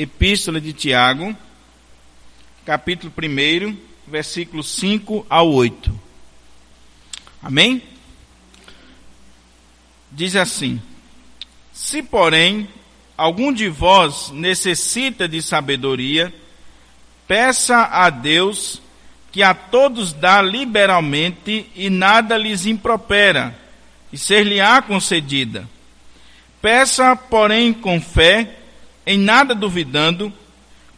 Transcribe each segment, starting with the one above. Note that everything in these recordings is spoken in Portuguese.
Epístola de Tiago, capítulo 1, versículos 5 ao 8. Amém? Diz assim: se, porém, algum de vós necessita de sabedoria, peça a Deus, que a todos dá liberalmente e nada lhes impropera, e ser-lhe-á concedida. Peça, porém, com fé, em nada duvidando,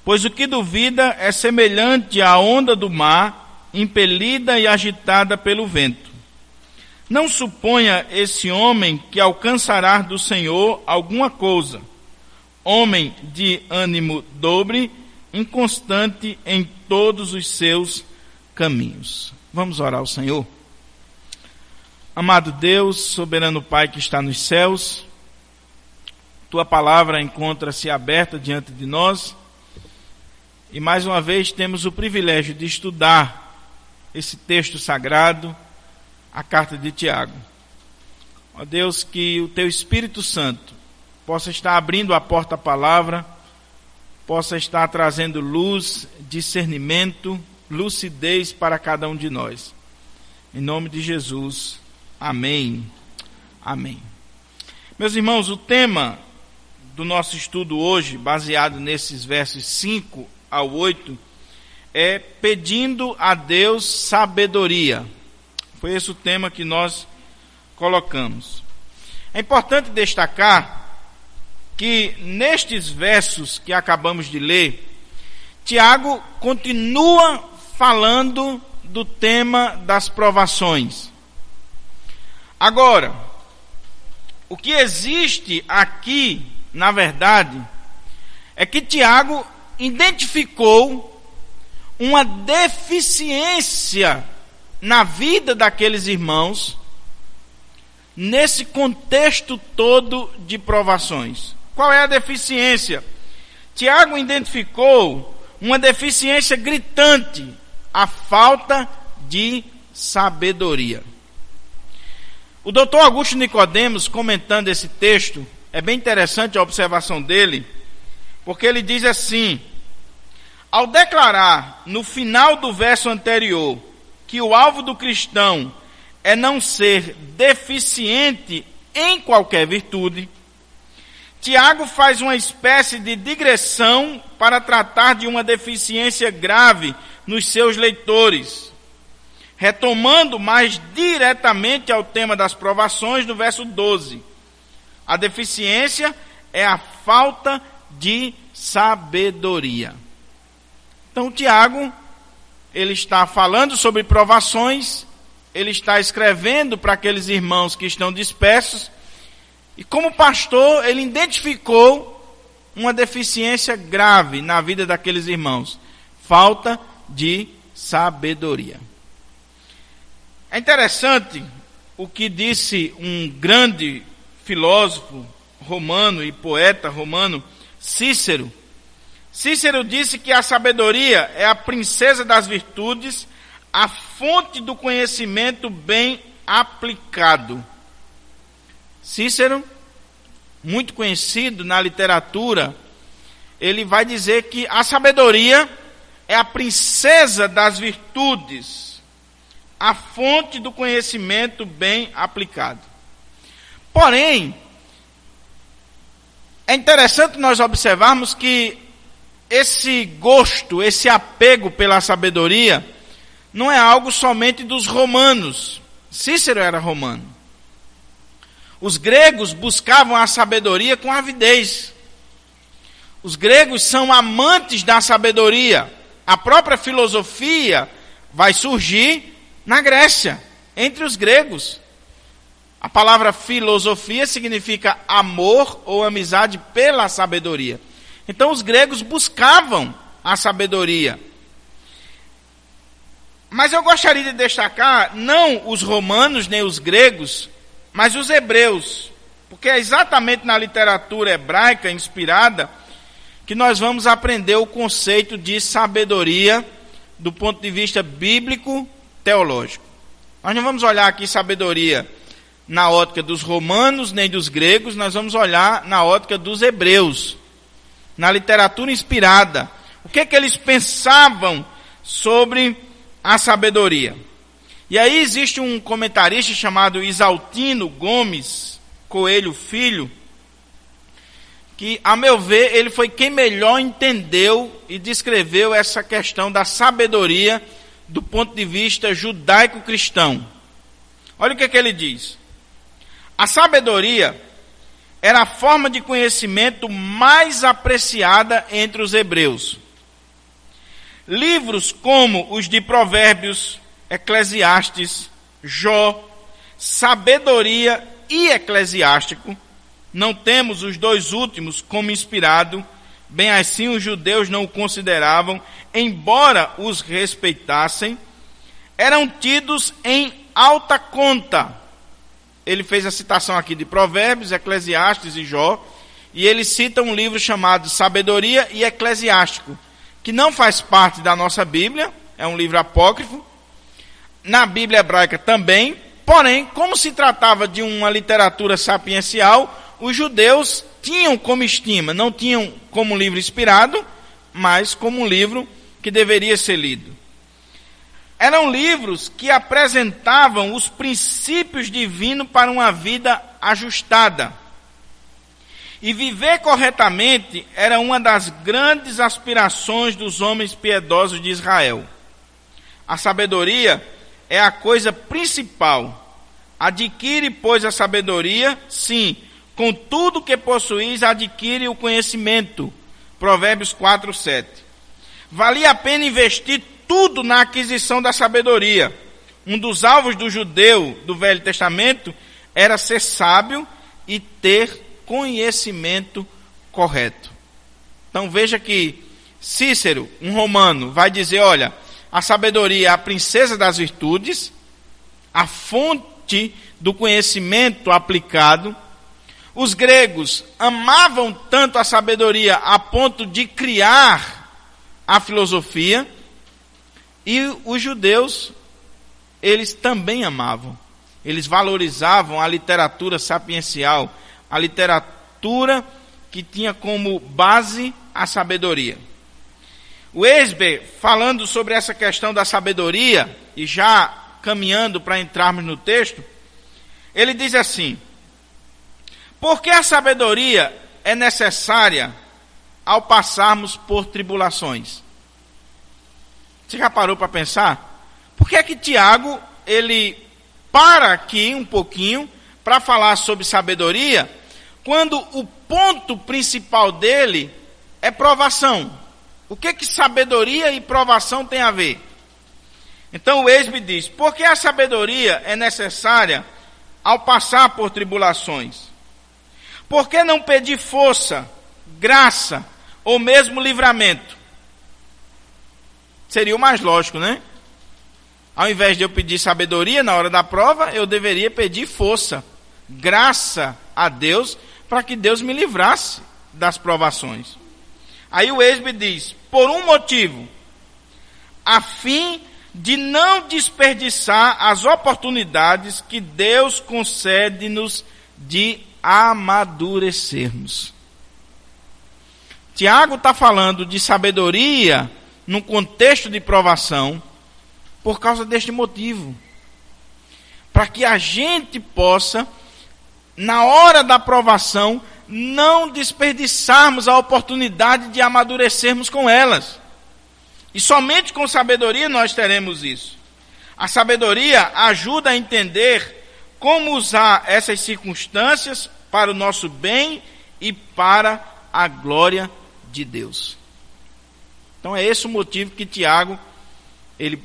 pois o que duvida é semelhante à onda do mar, impelida e agitada pelo vento. Não suponha esse homem que alcançará do Senhor alguma coisa. Homem de ânimo dobre, inconstante em todos os seus caminhos. Vamos orar ao Senhor. Amado Deus, soberano Pai que está nos céus, Tua palavra encontra-se aberta diante de nós e mais uma vez temos o privilégio de estudar esse texto sagrado, a carta de Tiago. Ó Deus, que o Teu Espírito Santo possa estar abrindo a porta à palavra, possa estar trazendo luz, discernimento, lucidez para cada um de nós. Em nome de Jesus, amém. Amém. Meus irmãos, o tema do nosso estudo hoje, baseado nesses versos 5 ao 8, é pedindo a Deus sabedoria. Foi esse o tema que nós colocamos. É importante destacar que nestes versos que acabamos de ler, Tiago continua falando do tema das provações. Agora, o que existe aqui, na verdade, é que Tiago identificou uma deficiência na vida daqueles irmãos, nesse contexto todo de provações. Qual é a deficiência? Tiago identificou uma deficiência gritante, a falta de sabedoria. O doutor Augusto Nicodemos, comentando esse texto, é bem interessante a observação dele, porque ele diz assim: ao declarar no final do verso anterior que o alvo do cristão é não ser deficiente em qualquer virtude, Tiago faz uma espécie de digressão para tratar de uma deficiência grave nos seus leitores, retomando mais diretamente ao tema das provações no verso 12. A deficiência é a falta de sabedoria. Então, Tiago, ele está falando sobre provações, ele está escrevendo para aqueles irmãos que estão dispersos, e como pastor, ele identificou uma deficiência grave na vida daqueles irmãos: falta de sabedoria. É interessante o que disse um grande filósofo romano e poeta romano, Cícero. Cícero disse que a sabedoria é a princesa das virtudes, a fonte do conhecimento bem aplicado. Cícero, muito conhecido na literatura, ele vai dizer que a sabedoria é a princesa das virtudes, a fonte do conhecimento bem aplicado. Porém, é interessante nós observarmos que esse gosto, esse apego pela sabedoria, não é algo somente dos romanos. Cícero era romano. Os gregos buscavam a sabedoria com avidez. Os gregos são amantes da sabedoria. A própria filosofia vai surgir na Grécia, entre os gregos. A palavra filosofia significa amor ou amizade pela sabedoria. Então os gregos buscavam a sabedoria. Mas eu gostaria de destacar, não os romanos nem os gregos, mas os hebreus. Porque é exatamente na literatura hebraica inspirada que nós vamos aprender o conceito de sabedoria do ponto de vista bíblico teológico. Nós não vamos olhar aqui sabedoria na ótica dos romanos nem dos gregos, nós vamos olhar na ótica dos hebreus. na literatura inspirada, o que eles pensavam sobre a sabedoria. E aí existe um comentarista chamado Isaltino Gomes Coelho Filho, que, a meu ver, ele foi quem melhor entendeu e descreveu essa questão da sabedoria do ponto de vista judaico-cristão. Olha o que ele diz. A sabedoria era a forma de conhecimento mais apreciada entre os hebreus. Livros como os de Provérbios, Eclesiastes, Jó, Sabedoria e Eclesiástico, não temos os dois últimos como inspirado, bem assim os judeus não o consideravam, embora os respeitassem, eram tidos em alta conta. Ele fez a citação aqui de Provérbios, Eclesiastes e Jó, e ele cita um livro chamado Sabedoria e Eclesiástico, que não faz parte da nossa Bíblia, é um livro apócrifo, na Bíblia hebraica também, porém, como se tratava de uma literatura sapiencial, os judeus tinham como estima, não tinham como livro inspirado, mas como um livro que deveria ser lido. Eram livros que apresentavam os princípios divinos para uma vida ajustada. E viver corretamente era uma das grandes aspirações dos homens piedosos de Israel. A sabedoria é a coisa principal. Adquire, pois, a sabedoria, sim, com tudo que possuís, adquire o conhecimento. Provérbios 4:7. Valia a pena investir tudo na aquisição da sabedoria. Um dos alvos do judeu do Velho Testamento era ser sábio e ter conhecimento correto. Então veja que Cícero, um romano, vai dizer, olha, a sabedoria é a princesa das virtudes, a fonte do conhecimento aplicado. Os gregos amavam tanto a sabedoria a ponto de criar a filosofia, e os judeus, eles também amavam. Eles valorizavam a literatura sapiencial, a literatura que tinha como base a sabedoria. O Esber, falando sobre essa questão da sabedoria, e já caminhando para entrarmos no texto, ele diz assim: por que a sabedoria é necessária ao passarmos por tribulações? Você já parou para pensar? Por que é que Tiago, ele para aqui um pouquinho para falar sobre sabedoria, quando o ponto principal dele é provação? O que sabedoria e provação tem a ver? Então o Esbe diz, porque a sabedoria é necessária ao passar por tribulações? Por que não pedir força, graça ou mesmo livramento? Seria o mais lógico, né? Ao invés de eu pedir sabedoria na hora da prova, eu deveria pedir força, graça a Deus, para que Deus me livrasse das provações. Aí o Esbe diz, por um motivo, a fim de não desperdiçar as oportunidades que Deus concede-nos de amadurecermos. Tiago está falando de sabedoria num contexto de provação por causa deste motivo. Para que a gente possa, na hora da provação, não desperdiçarmos a oportunidade de amadurecermos com elas. E somente com sabedoria nós teremos isso. A sabedoria ajuda a entender como usar essas circunstâncias para o nosso bem e para a glória de Deus. Então é esse o motivo que Tiago, ele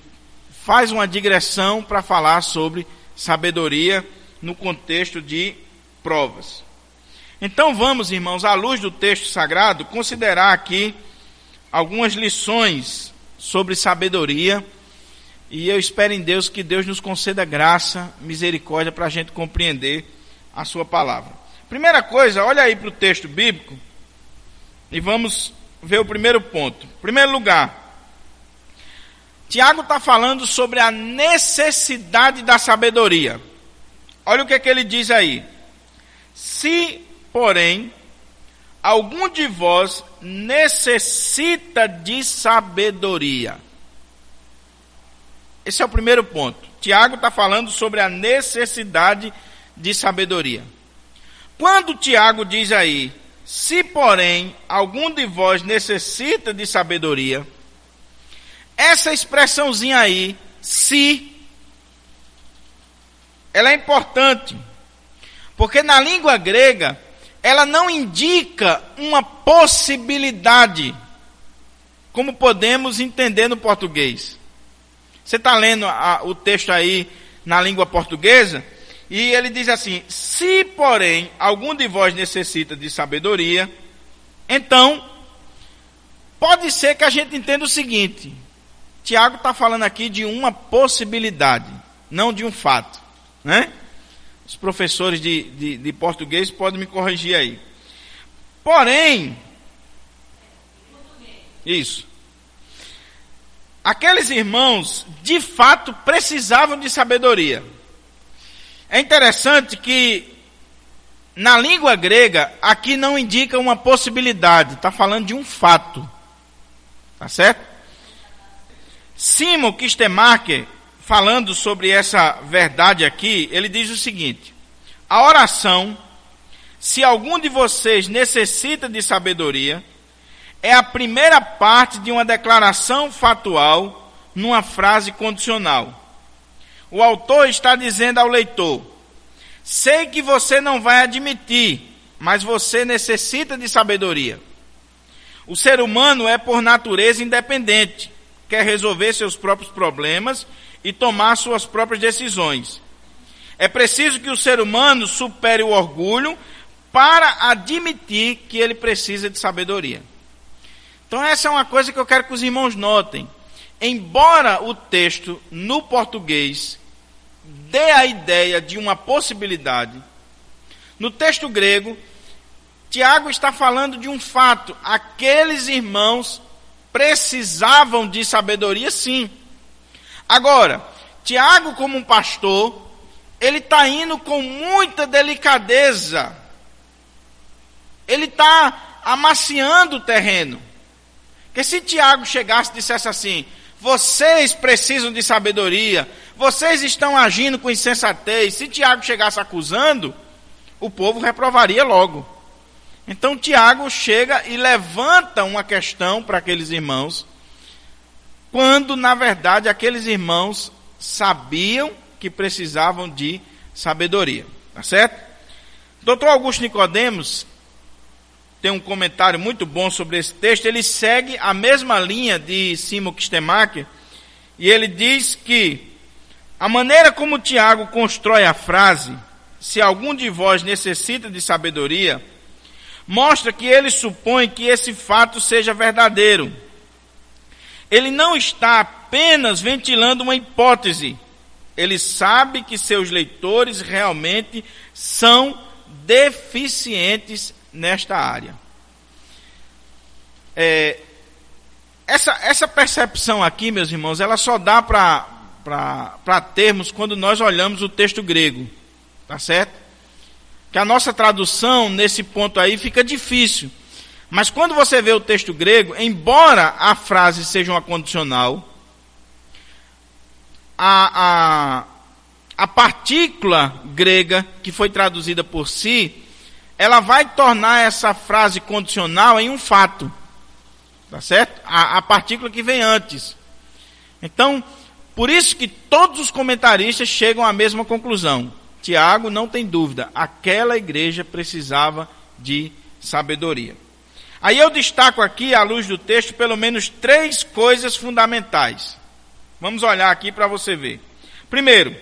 faz uma digressão para falar sobre sabedoria no contexto de provas. Então vamos, irmãos, à luz do texto sagrado, considerar aqui algumas lições sobre sabedoria, e eu espero em Deus que Deus nos conceda graça, misericórdia, para a gente compreender a sua palavra. Primeira coisa, olha aí para o texto bíblico, e vamos ver o primeiro ponto. Em primeiro lugar, Tiago está falando sobre a necessidade da sabedoria. Olha o que ele diz aí. Se, porém, algum de vós necessita de sabedoria. Esse é o primeiro ponto. Tiago está falando sobre a necessidade de sabedoria. Quando Tiago diz aí, se porém algum de vós necessita de sabedoria, essa expressãozinha aí, se, ela é importante, porque na língua grega, ela não indica uma possibilidade, como podemos entender no português. Você está lendo o texto aí na língua portuguesa, e ele diz assim, se porém algum de vós necessita de sabedoria, então, pode ser que a gente entenda o seguinte, Tiago está falando aqui de uma possibilidade, não de um fato, né? Os professores de português podem me corrigir aí. Porém, isso. Aqueles irmãos, de fato, precisavam de sabedoria. É interessante que, na língua grega, aqui não indica uma possibilidade, está falando de um fato. Tá certo? Simon Kistemaker, falando sobre essa verdade aqui, ele diz o seguinte, a oração, se algum de vocês necessita de sabedoria, é a primeira parte de uma declaração fatual numa frase condicional. O autor está dizendo ao leitor, sei que você não vai admitir, mas você necessita de sabedoria. O ser humano é por natureza independente, quer resolver seus próprios problemas e tomar suas próprias decisões. É preciso que o ser humano supere o orgulho para admitir que ele precisa de sabedoria. Então essa é uma coisa que eu quero que os irmãos notem. Embora o texto no português dê a ideia de uma possibilidade, no texto grego, Tiago está falando de um fato. Aqueles irmãos precisavam de sabedoria, sim. Agora, Tiago, como um pastor, ele está indo com muita delicadeza. Ele está amaciando o terreno. Porque se Tiago chegasse e dissesse assim, vocês precisam de sabedoria, vocês estão agindo com insensatez, se Tiago chegasse acusando, o povo reprovaria logo. Então Tiago chega e levanta uma questão para aqueles irmãos, quando na verdade aqueles irmãos sabiam que precisavam de sabedoria. Tá certo? Dr. Augusto Nicodemos tem um comentário muito bom sobre esse texto. Ele segue a mesma linha de Simon Kistemaker e ele diz que a maneira como Tiago constrói a frase, se algum de vós necessita de sabedoria, mostra que ele supõe que esse fato seja verdadeiro. Ele não está apenas ventilando uma hipótese. Ele sabe que seus leitores realmente são deficientes nesta área. Essa percepção aqui, meus irmãos, ela só dá para termos quando nós olhamos o texto grego. Tá certo? Que a nossa tradução, nesse ponto aí, fica difícil. Mas quando você vê o texto grego, embora a frase seja uma condicional, a partícula grega, que foi traduzida por si, ela vai tornar essa frase condicional em um fato. Tá certo? A partícula que vem antes. Então, por isso que todos os comentaristas chegam à mesma conclusão. Tiago não tem dúvida, aquela igreja precisava de sabedoria. Aí eu destaco aqui, à luz do texto, pelo menos 3 coisas fundamentais. Vamos olhar aqui para você ver. Primeiro,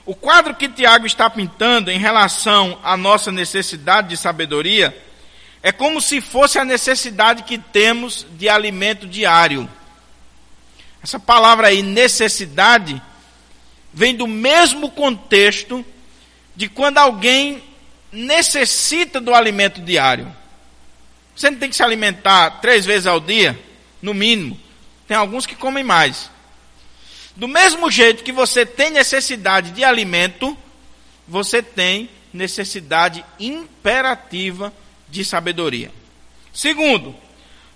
o quadro que Tiago está pintando em relação à nossa necessidade de sabedoria é como se fosse a necessidade que temos de alimento diário. Essa palavra aí, necessidade, vem do mesmo contexto de quando alguém necessita do alimento diário. Você não tem que se alimentar 3 vezes ao dia, no mínimo. Tem alguns que comem mais. Do mesmo jeito que você tem necessidade de alimento, você tem necessidade imperativa de sabedoria. Segundo,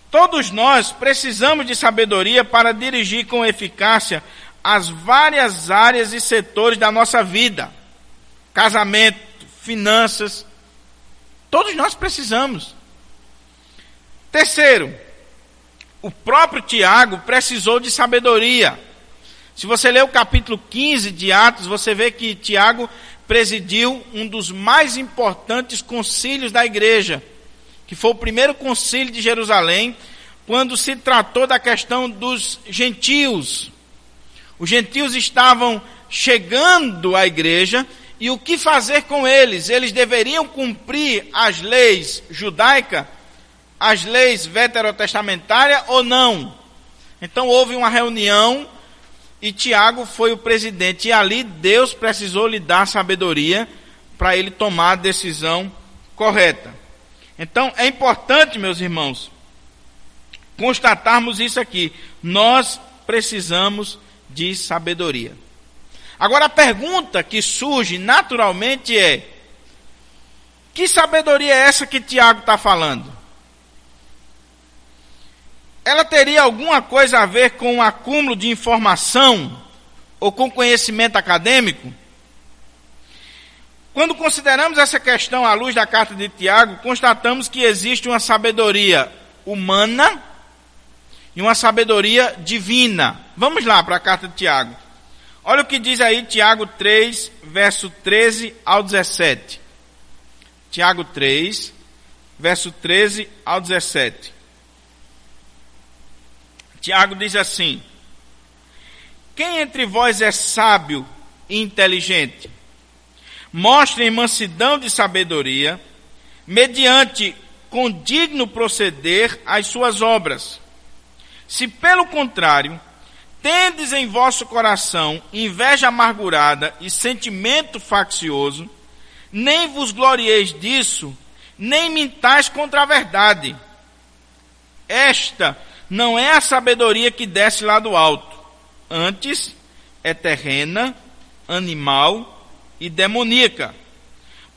todos nós precisamos de sabedoria para dirigir com eficácia as várias áreas e setores da nossa vida. Casamento, finanças, todos nós precisamos. Terceiro, o próprio Tiago precisou de sabedoria. Se você ler o capítulo 15 de Atos, você vê que Tiago presidiu um dos mais importantes concílios da igreja, que foi o primeiro concílio de Jerusalém, quando se tratou da questão dos gentios. Os gentios estavam chegando à igreja, e o que fazer com eles? Eles deveriam cumprir as leis judaicas, as leis veterotestamentárias ou não? Então houve uma reunião, e Tiago foi o presidente, e ali Deus precisou lhe dar sabedoria para ele tomar a decisão correta. Então é importante, meus irmãos, constatarmos isso aqui. Nós precisamos de sabedoria. Agora a pergunta que surge naturalmente é: que sabedoria é essa que Tiago está falando? Ela teria alguma coisa a ver com o acúmulo de informação ou com conhecimento acadêmico? Quando consideramos essa questão à luz da carta de Tiago, constatamos que existe uma sabedoria humana e uma sabedoria divina. Vamos lá para a carta de Tiago. Olha o que diz aí Tiago 3, verso 13 ao 17. Tiago 3, verso 13 ao 17. Tiago diz assim: quem entre vós é sábio e inteligente? Mostre em mansidão de sabedoria, mediante condigno proceder as suas obras. Se pelo contrário, tendes em vosso coração inveja amargurada e sentimento faccioso, nem vos glorieis disso, nem mintais contra a verdade. Esta não é a sabedoria que desce lá do alto, antes é terrena, animal e demoníaca.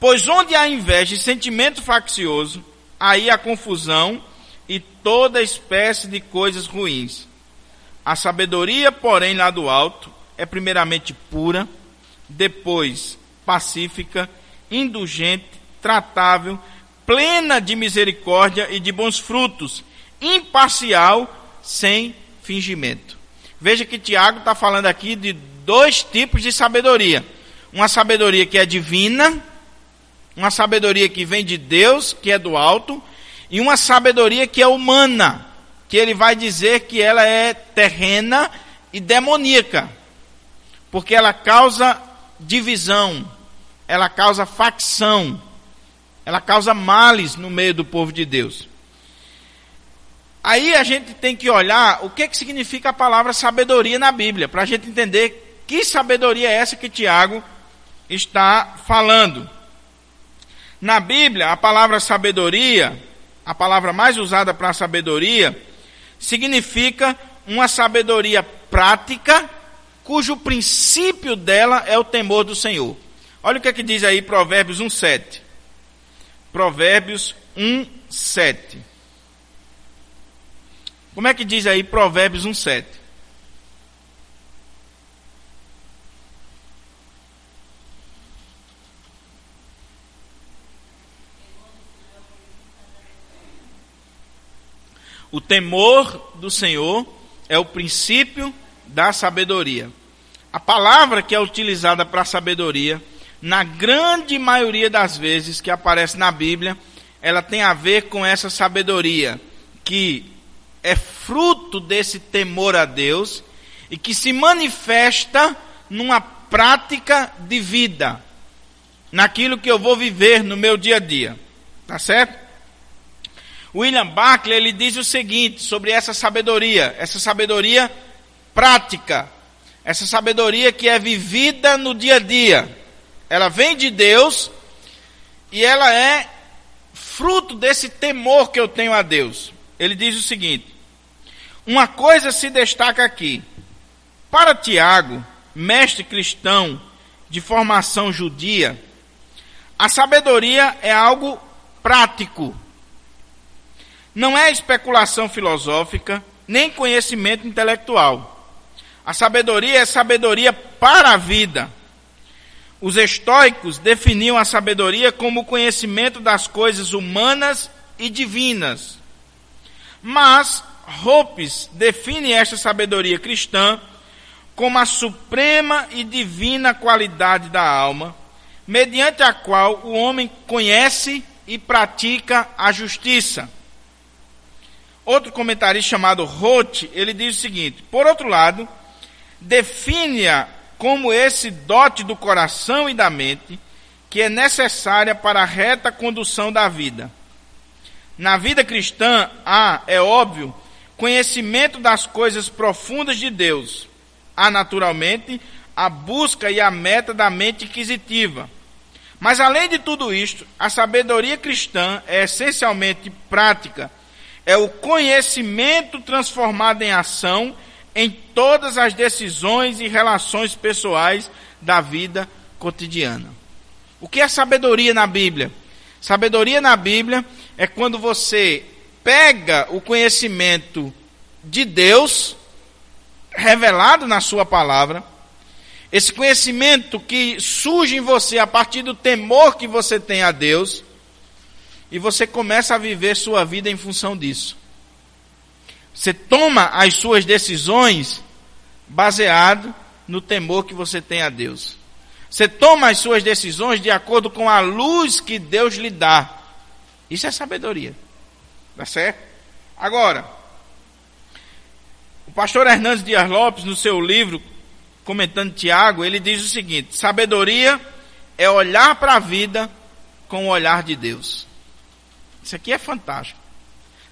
Pois onde há inveja e sentimento faccioso, aí há confusão e toda espécie de coisas ruins. A sabedoria, porém, lá do alto, é primeiramente pura, depois pacífica, indulgente, tratável, plena de misericórdia e de bons frutos, imparcial, sem fingimento. Veja que Tiago está falando aqui de dois tipos de sabedoria. Uma sabedoria que é divina, uma sabedoria que vem de Deus, que é do alto, e uma sabedoria que é humana, que ele vai dizer que ela é terrena e demoníaca, porque ela causa divisão, ela causa facção, ela causa males no meio do povo de Deus. Aí a gente tem que olhar o que significa a palavra sabedoria na Bíblia, para a gente entender que sabedoria é essa que Tiago está falando. Na Bíblia, a palavra sabedoria, a palavra mais usada para sabedoria, significa uma sabedoria prática, cujo princípio dela é o temor do Senhor. Olha o que diz aí Provérbios 1:7. Provérbios 1:7. Como é que diz aí Provérbios 1:7? O temor do Senhor é o princípio da sabedoria. A palavra que é utilizada para sabedoria, na grande maioria das vezes que aparece na Bíblia, ela tem a ver com essa sabedoria, que é fruto desse temor a Deus e que se manifesta numa prática de vida, naquilo que eu vou viver no meu dia a dia. Tá certo? William Barclay, ele diz o seguinte sobre essa sabedoria prática, essa sabedoria que é vivida no dia a dia. Ela vem de Deus e ela é fruto desse temor que eu tenho a Deus. Ele diz o seguinte: uma coisa se destaca aqui. Para Tiago, mestre cristão de formação judia, a sabedoria é algo prático. Não é especulação filosófica, nem conhecimento intelectual. A sabedoria é sabedoria para a vida. Os estoicos definiam a sabedoria como o conhecimento das coisas humanas e divinas. Mas Hobbes define esta sabedoria cristã como a suprema e divina qualidade da alma, mediante a qual o homem conhece e pratica a justiça. Outro comentarista chamado Roth, ele diz o seguinte: por outro lado, define-a como esse dote do coração e da mente que é necessária para a reta condução da vida. Na vida cristã há, é óbvio, conhecimento das coisas profundas de Deus. Há, naturalmente, a busca e a meta da mente inquisitiva. Mas, além de tudo isto, a sabedoria cristã é essencialmente prática. É o conhecimento transformado em ação em todas as decisões e relações pessoais da vida cotidiana. O que é sabedoria na Bíblia? Sabedoria na Bíblia é quando você pega o conhecimento de Deus, revelado na sua palavra, esse conhecimento que surge em você a partir do temor que você tem a Deus, e você começa a viver sua vida em função disso. Você toma as suas decisões baseado no temor que você tem a Deus. Você toma as suas decisões de acordo com a luz que Deus lhe dá. Isso é sabedoria. Tá certo? Agora, o pastor Hernandes Dias Lopes, no seu livro, comentando Tiago, ele diz o seguinte: sabedoria é olhar para a vida com o olhar de Deus. Isso aqui é fantástico.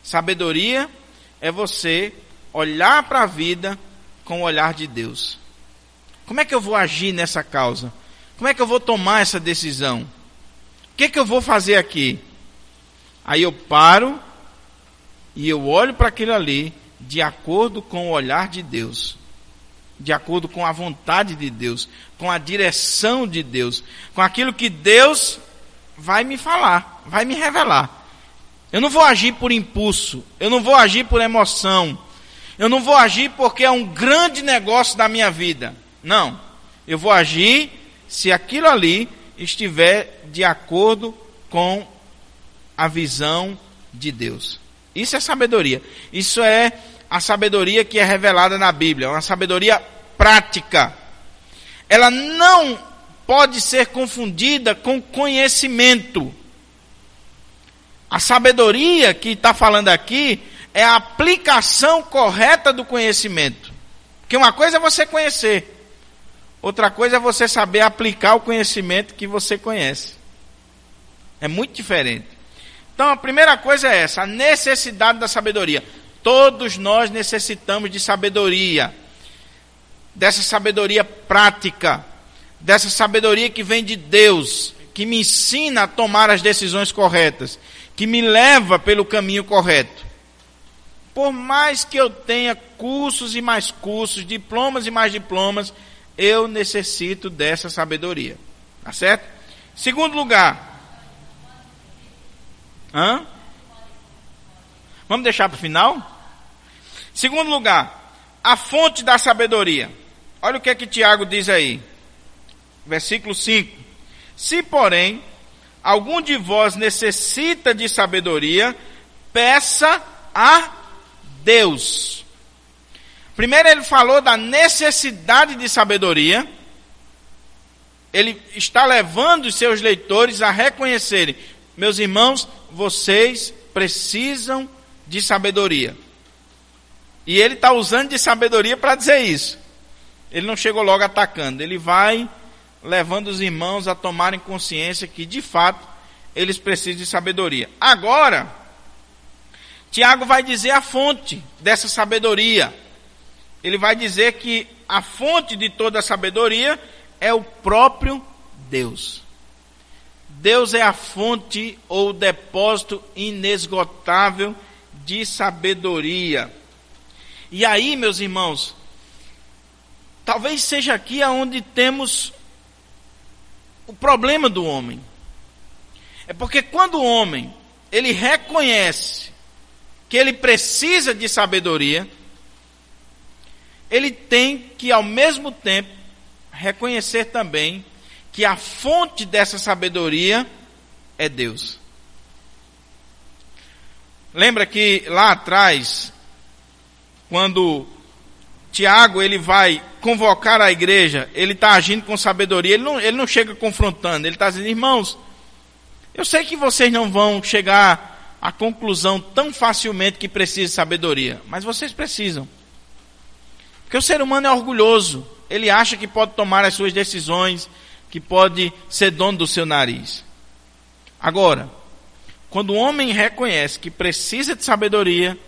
Sabedoria é você olhar para a vida com o olhar de Deus. Como é que eu vou agir nessa causa? Como é que eu vou tomar essa decisão? O que é que eu vou fazer aqui? Aí eu paro e eu olho para aquilo ali de acordo com o olhar de Deus, de acordo com a vontade de Deus, com a direção de Deus, com aquilo que Deus vai me falar, vai me revelar. Eu não vou agir por impulso, eu não vou agir por emoção, eu não vou agir porque é um grande negócio da minha vida. Não, eu vou agir se aquilo ali estiver de acordo com a visão de Deus. Isso é sabedoria. Isso é a sabedoria que é revelada na Bíblia, uma sabedoria prática. Ela não pode ser confundida com conhecimento. A sabedoria que está falando aqui é a aplicação correta do conhecimento. Porque uma coisa é você conhecer, outra coisa é você saber aplicar o conhecimento que você conhece. É muito diferente. Então a primeira coisa é essa, a necessidade da sabedoria. Todos nós necessitamos de sabedoria, dessa sabedoria prática, dessa sabedoria que vem de Deus, que me ensina a tomar as decisões corretas, que me leva pelo caminho correto. Por mais que eu tenha cursos e mais cursos, diplomas e mais diplomas, eu necessito dessa sabedoria. Tá certo? Segundo lugar. Vamos deixar para o final? Segundo lugar, a fonte da sabedoria. Olha o que é que Tiago diz aí. Versículo 5. Se, porém, algum de vós necessita de sabedoria, peça a Deus. Primeiro ele falou da necessidade de sabedoria. Ele está levando os seus leitores a reconhecerem: meus irmãos, vocês precisam de sabedoria. E ele está usando de sabedoria para dizer isso. Ele não chegou logo atacando, ele vai levando os irmãos a tomarem consciência que, de fato, eles precisam de sabedoria. Agora, Tiago vai dizer a fonte dessa sabedoria. Ele vai dizer que a fonte de toda a sabedoria é o próprio Deus. Deus é a fonte ou depósito inesgotável de sabedoria. E aí, meus irmãos, talvez seja aqui onde temos o problema do homem. É porque quando o homem, ele reconhece que ele precisa de sabedoria, ele tem que, ao mesmo tempo, reconhecer também que a fonte dessa sabedoria é Deus. Lembra que lá atrás, quando Tiago ele vai convocar a igreja, ele está agindo com sabedoria, ele não chega confrontando, ele está dizendo: irmãos, eu sei que vocês não vão chegar à conclusão tão facilmente que precisa de sabedoria, mas vocês precisam. Porque o ser humano é orgulhoso, ele acha que pode tomar as suas decisões, que pode ser dono do seu nariz. Agora, quando o homem reconhece que precisa de sabedoria,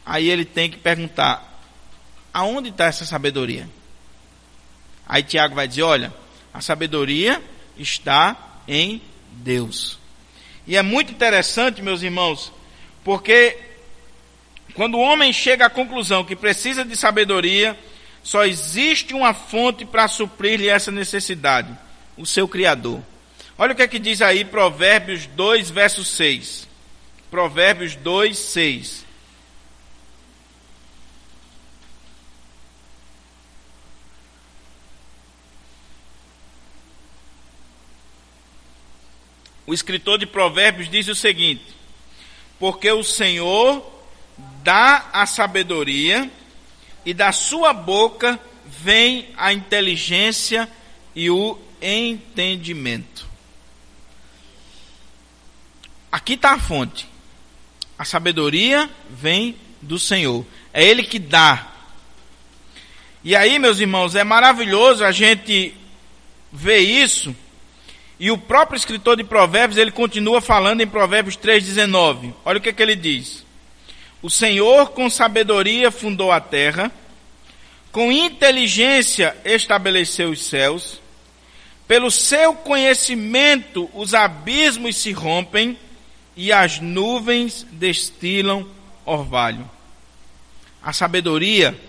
aí ele tem que perguntar: aonde está essa sabedoria? Aí Tiago vai dizer: olha, a sabedoria está em Deus. E é muito interessante, meus irmãos, porque quando o homem chega à conclusão que precisa de sabedoria, só existe uma fonte para suprir-lhe essa necessidade: o seu Criador. Olha o que é que diz aí Provérbios 2, verso 6. Provérbios 2, 6. O escritor de Provérbios diz o seguinte: porque o Senhor dá a sabedoria, e da sua boca vem a inteligência e o entendimento. Aqui está a fonte. A sabedoria vem do Senhor. É Ele que dá. E aí, meus irmãos, é maravilhoso a gente ver isso. E o próprio escritor de Provérbios, ele continua falando em Provérbios 3,19. Olha o que ele diz: o Senhor com sabedoria fundou a terra, com inteligência estabeleceu os céus, pelo seu conhecimento os abismos se rompem e as nuvens destilam orvalho. A sabedoria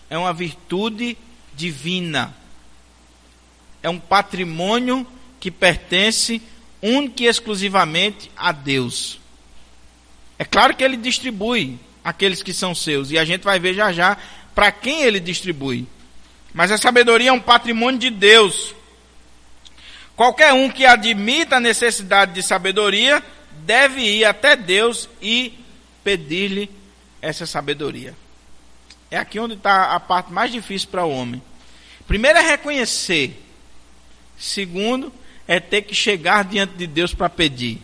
é uma virtude divina, é um patrimônio que pertence única e exclusivamente a Deus. É claro que ele distribui aqueles que são seus, e a gente vai ver já já para quem ele distribui. Mas a sabedoria é um patrimônio de Deus. Qualquer um que admita a necessidade de sabedoria deve ir até Deus e pedir-lhe essa sabedoria. É aqui onde está a parte mais difícil para o homem. Primeiro é reconhecer. Segundo é ter que chegar diante de Deus para pedir.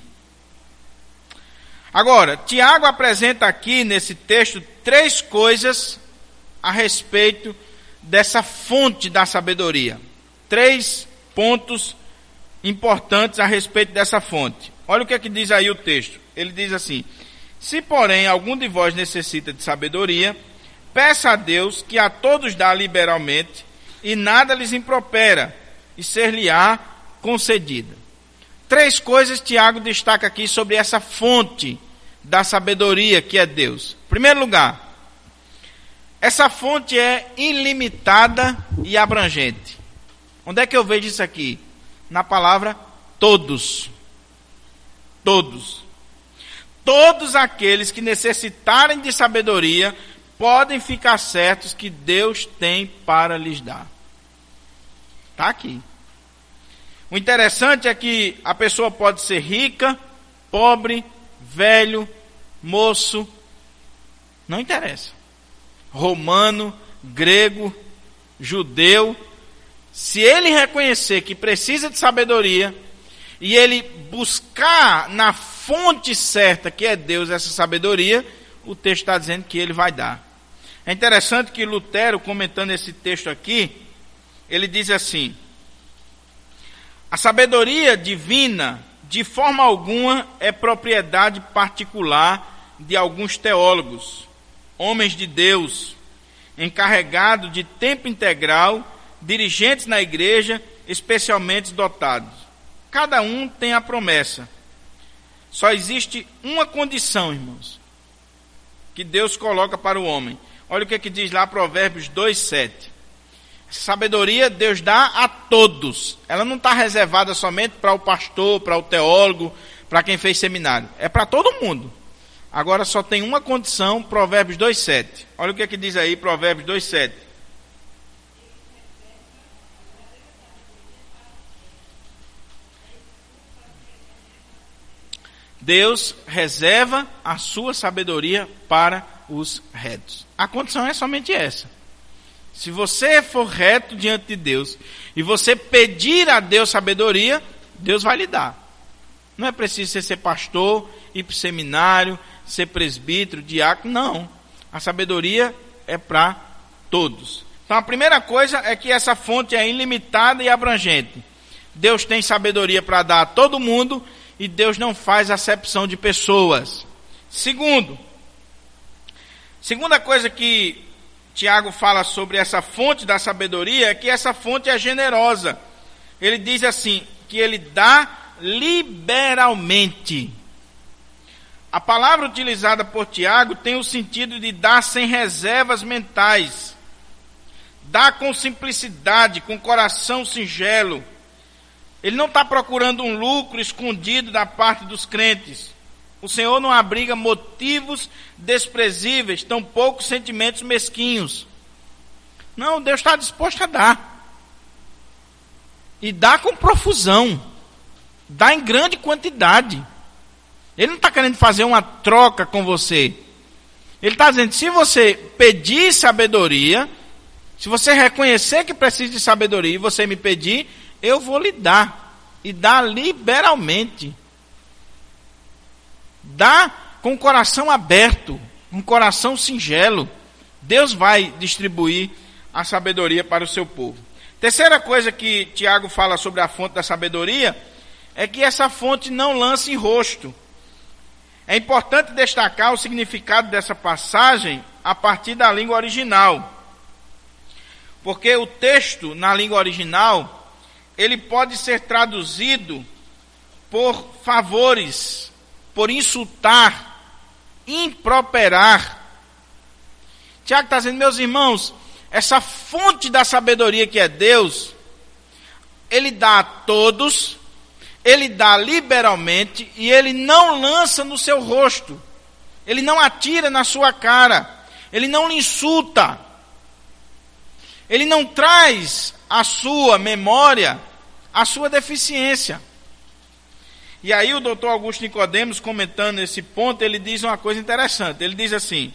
Agora, Tiago apresenta aqui nesse texto 3 coisas a respeito dessa fonte da sabedoria. 3 pontos importantes a respeito dessa fonte. Olha o que é que diz aí o texto. Ele diz assim: se porém algum de vós necessita de sabedoria, peça a Deus, que a todos dá liberalmente, e nada lhes impropera, e ser-lhe-á concedida. 3 coisas Tiago destaca aqui sobre essa fonte da sabedoria que é Deus. Em primeiro lugar, essa fonte é ilimitada e abrangente. Onde é que eu vejo isso aqui? Na palavra todos. Todos. Todos aqueles que necessitarem de sabedoria podem ficar certos que Deus tem para lhes dar. Está aqui. O interessante é que a pessoa pode ser rica, pobre, velho, moço, não interessa. Romano, grego, judeu. Se ele reconhecer que precisa de sabedoria e ele buscar na fonte certa, que é Deus, essa sabedoria, o texto está dizendo que ele vai dar. É interessante que Lutero, comentando esse texto aqui, ele diz assim: a sabedoria divina, de forma alguma, é propriedade particular de alguns teólogos, homens de Deus, encarregados de tempo integral, dirigentes na igreja, especialmente dotados. Cada um tem a promessa. Só existe uma condição, irmãos, que Deus coloca para o homem. Olha o que diz lá Provérbios 2,7. Sabedoria Deus dá a todos. Ela não está reservada somente para o pastor, para o teólogo, para quem fez seminário. É para todo mundo. Agora só tem uma condição, Provérbios 2,7. Olha o que é que diz aí, Provérbios 2,7. Deus reserva a sua sabedoria para os retos. A condição é somente essa. Se você for reto diante de Deus e você pedir a Deus sabedoria, Deus vai lhe dar. Não é preciso você ser pastor, ir para o seminário, ser presbítero, diácono, não. A sabedoria é para todos. Então a primeira coisa é que essa fonte é ilimitada e abrangente. Deus tem sabedoria para dar a todo mundo e Deus não faz acepção de pessoas. Segunda coisa que Tiago fala sobre essa fonte da sabedoria é que essa fonte é generosa. Ele diz assim, que ele dá liberalmente. A palavra utilizada por Tiago tem o sentido de dar sem reservas mentais. Dá com simplicidade, com coração singelo. Ele não está procurando um lucro escondido da parte dos crentes. O Senhor não abriga motivos desprezíveis, tampouco sentimentos mesquinhos. Não, Deus está disposto a dar. E dá com profusão. Dá em grande quantidade. Ele não está querendo fazer uma troca com você. Ele está dizendo, se você pedir sabedoria, se você reconhecer que precisa de sabedoria e você me pedir, eu vou lhe dar. E dar liberalmente. Dá com o coração aberto, um coração singelo. Deus vai distribuir a sabedoria para o seu povo. Terceira coisa que Tiago fala sobre a fonte da sabedoria é que essa fonte não lança em rosto. É importante destacar o significado dessa passagem a partir da língua original. Porque o texto na língua original, ele pode ser traduzido por favores, por insultar, improperar. Tiago está dizendo, meus irmãos, essa fonte da sabedoria que é Deus, ele dá a todos, ele dá liberalmente e ele não lança no seu rosto, ele não atira na sua cara, ele não lhe insulta, ele não traz à sua memória a sua deficiência. E aí o doutor Augusto Nicodemos, comentando esse ponto, ele diz uma coisa interessante. Ele diz assim,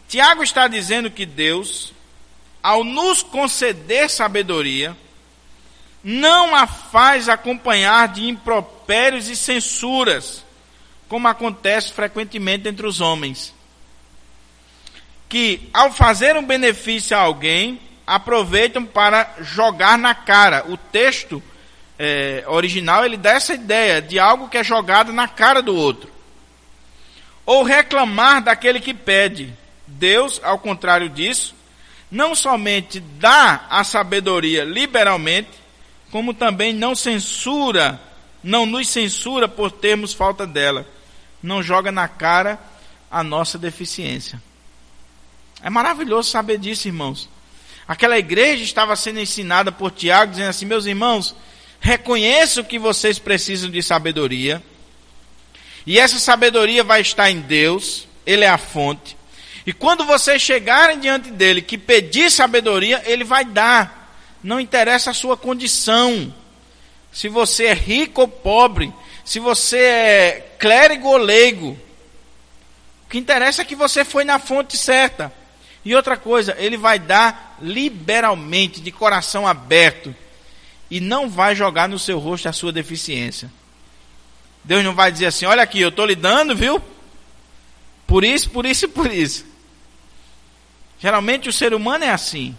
Tiago está dizendo que Deus, ao nos conceder sabedoria, não a faz acompanhar de impropérios e censuras, como acontece frequentemente entre os homens, que ao fazer um benefício a alguém, aproveitam para jogar na cara. O texto original, ele dá essa ideia de algo que é jogado na cara do outro. Ou reclamar daquele que pede. Deus, ao contrário disso, não somente dá a sabedoria liberalmente, como também não nos censura por termos falta dela. Não joga na cara a nossa deficiência. É maravilhoso saber disso, irmãos. Aquela igreja estava sendo ensinada por Tiago, dizendo assim, meus irmãos, reconheço que vocês precisam de sabedoria, e essa sabedoria vai estar em Deus, Ele é a fonte, e quando vocês chegarem diante dEle, que pedir sabedoria, Ele vai dar, não interessa a sua condição, se você é rico ou pobre, se você é clérigo ou leigo, o que interessa é que você foi na fonte certa. E outra coisa, Ele vai dar liberalmente, de coração aberto, e não vai jogar no seu rosto a sua deficiência. Deus não vai dizer assim, olha aqui, eu estou lhe dando, viu? Por isso, por isso e por isso. Geralmente o ser humano é assim.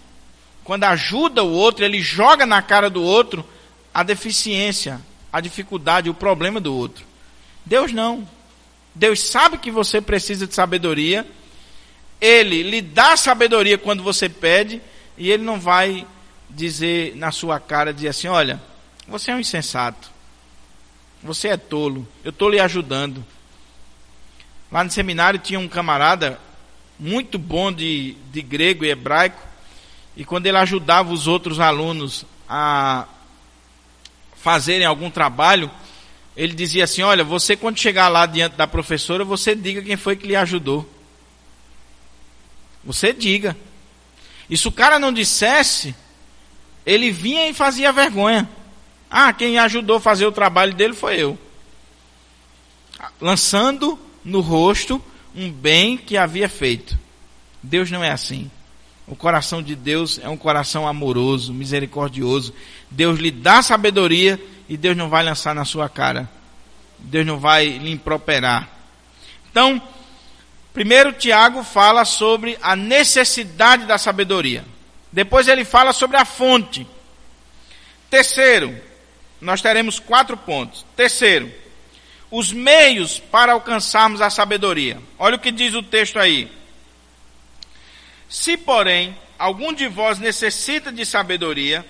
Quando ajuda o outro, ele joga na cara do outro a deficiência, a dificuldade, o problema do outro. Deus não. Deus sabe que você precisa de sabedoria. Ele lhe dá sabedoria quando você pede, e Ele não vai dizer na sua cara, dizer assim, olha, você é um insensato, você é tolo, eu estou lhe ajudando. Lá no seminário tinha um camarada muito bom de grego e hebraico, e quando ele ajudava os outros alunos a fazerem algum trabalho, ele dizia assim: olha, você quando chegar lá diante da professora, você diga quem foi que lhe ajudou. Você diga. E se o cara não dissesse, ele vinha e fazia vergonha. Ah, quem ajudou a fazer o trabalho dele foi eu. Lançando no rosto um bem que havia feito. Deus não é assim. O coração de Deus é um coração amoroso, misericordioso. Deus lhe dá sabedoria e Deus não vai lançar na sua cara. Deus não vai lhe improperar. Então, primeiro Tiago fala sobre a necessidade da sabedoria. Depois ele fala sobre a fonte. Terceiro, nós teremos 4 pontos. Terceiro, os meios para alcançarmos a sabedoria. Olha o que diz o texto aí. Se, porém, algum de vós necessita de sabedoria,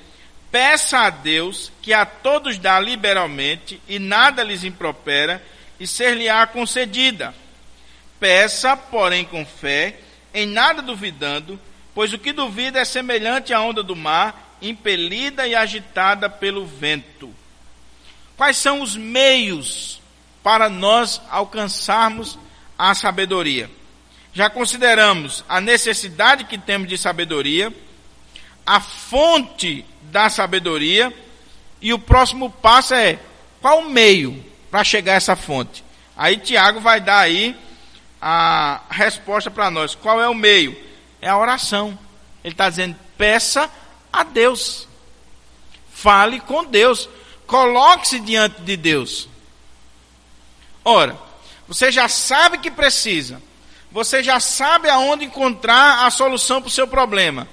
peça a Deus, que a todos dá liberalmente, e nada lhes impropera, e ser-lhe-á concedida. Peça, porém, com fé, em nada duvidando, pois o que duvida é semelhante à onda do mar, impelida e agitada pelo vento. Quais são os meios para nós alcançarmos a sabedoria? Já consideramos a necessidade que temos de sabedoria, a fonte da sabedoria, e o próximo passo é qual o meio para chegar a essa fonte. Aí Tiago vai dar aí a resposta para nós. Qual é o meio? É a oração. Ele está dizendo, peça a Deus. Fale com Deus. Coloque-se diante de Deus. Ora, você já sabe que precisa. Você já sabe aonde encontrar a solução para o seu problema.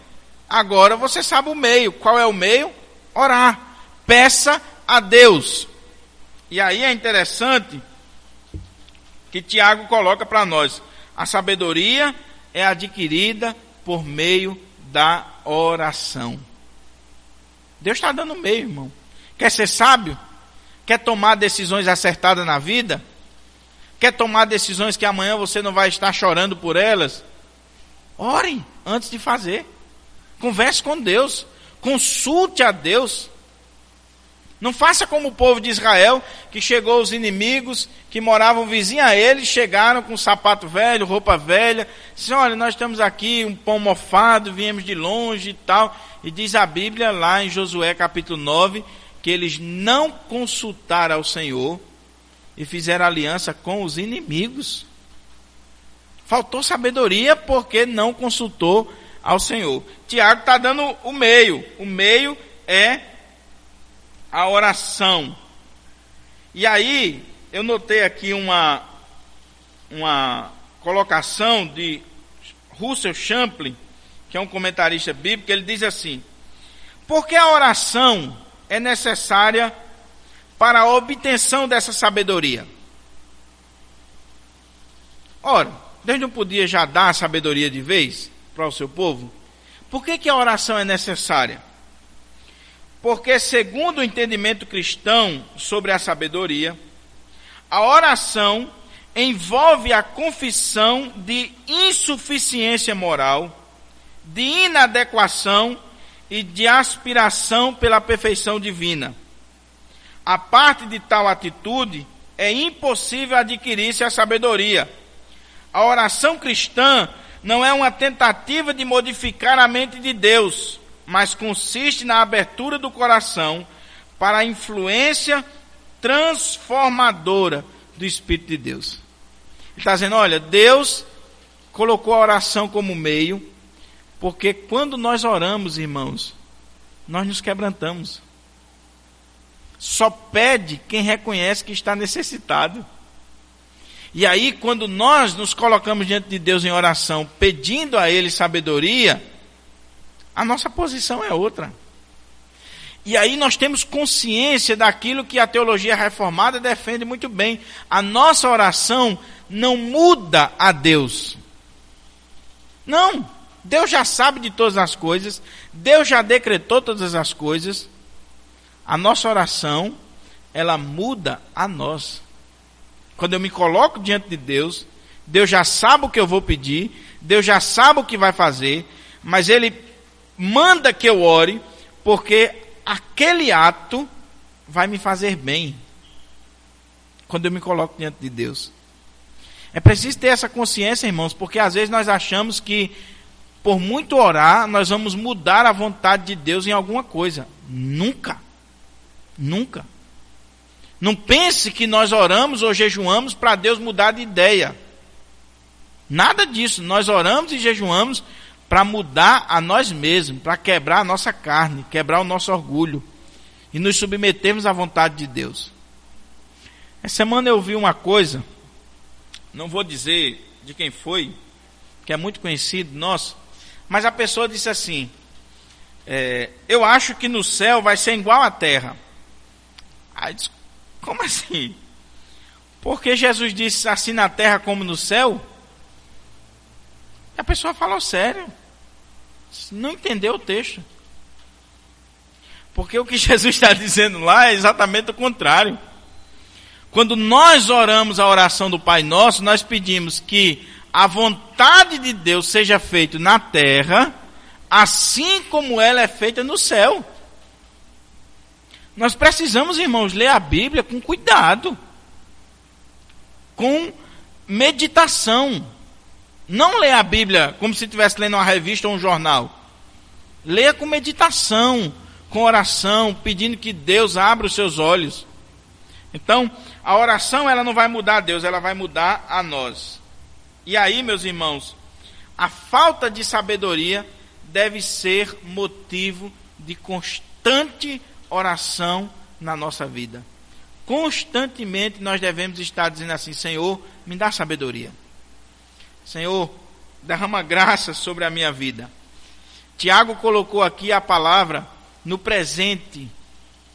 Agora você sabe o meio. Qual é o meio? Orar. Peça a Deus. E aí é interessante que Tiago coloca para nós. A sabedoria é adquirida por meio da oração. Deus está dando meio, irmão. Quer ser sábio? Quer tomar decisões acertadas na vida? Quer tomar decisões que amanhã você não vai estar chorando por elas? Ore antes de fazer. Converse com Deus. Consulte a Deus. Não faça como o povo de Israel, que chegou os inimigos, que moravam vizinho a eles, chegaram com sapato velho, roupa velha. Disse, olha, nós estamos aqui, um pão mofado, viemos de longe e tal. E diz a Bíblia lá em Josué capítulo 9, que eles não consultaram ao Senhor, e fizeram aliança com os inimigos. Faltou sabedoria porque não consultou ao Senhor. Tiago está dando o meio. O meio é a oração. E aí, eu notei aqui uma colocação de Russell Champlin, que é um comentarista bíblico, ele diz assim: porque a oração é necessária para a obtenção dessa sabedoria. Ora, Deus não podia já dar a sabedoria de vez para o seu povo? Por que a oração é necessária? Porque, segundo o entendimento cristão sobre a sabedoria, a oração envolve a confissão de insuficiência moral, de inadequação e de aspiração pela perfeição divina. A parte de tal atitude é impossível adquirir-se a sabedoria. A oração cristã não é uma tentativa de modificar a mente de Deus, mas consiste na abertura do coração para a influência transformadora do Espírito de Deus. Ele está dizendo, olha, Deus colocou a oração como meio, porque quando nós oramos, irmãos, nós nos quebrantamos. Só pede quem reconhece que está necessitado. E aí, quando nós nos colocamos diante de Deus em oração, pedindo a Ele sabedoria, a nossa posição é outra. E aí nós temos consciência daquilo que a teologia reformada defende muito bem. A nossa oração não muda a Deus. Não, Deus já sabe de todas as coisas, Deus já decretou todas as coisas. A nossa oração, ela muda a nós. Quando eu me coloco diante de Deus, Deus já sabe o que eu vou pedir, Deus já sabe o que vai fazer, mas Ele manda que eu ore, porque aquele ato vai me fazer bem. quando eu me coloco diante de Deus. É preciso ter essa consciência, irmãos, porque às vezes nós achamos que por muito orar, nós vamos mudar a vontade de Deus em alguma coisa. Nunca. Nunca. Não pense que nós oramos ou jejuamos para Deus mudar de ideia. Nada disso. Nós oramos e jejuamos para mudar a nós mesmos, para quebrar a nossa carne, quebrar o nosso orgulho e nos submetermos à vontade de Deus. Essa semana eu vi uma coisa, não vou dizer de quem foi, que é muito conhecido nosso, mas a pessoa disse assim, eu acho que no céu vai ser igual à terra. Aí eu disse, como assim? Porque Jesus disse assim na terra como no céu? E a pessoa falou sério, não entendeu o texto. Porque o que Jesus está dizendo lá é exatamente o contrário. Quando nós oramos a oração do Pai Nosso, nós pedimos que a vontade de Deus seja feita na terra, assim como ela é feita no céu. Nós precisamos, irmãos, ler a Bíblia com cuidado, com meditação. Não ler a Bíblia como se estivesse lendo uma revista ou um jornal. Leia com meditação, com oração, pedindo que Deus abra os seus olhos. Então, a oração ela não vai mudar a Deus, ela vai mudar a nós. E aí, meus irmãos, a falta de sabedoria deve ser motivo de constante oração na nossa vida. Constantemente nós devemos estar dizendo assim, Senhor, me dá sabedoria. Senhor, derrama graça sobre a minha vida. Tiago colocou aqui a palavra no presente,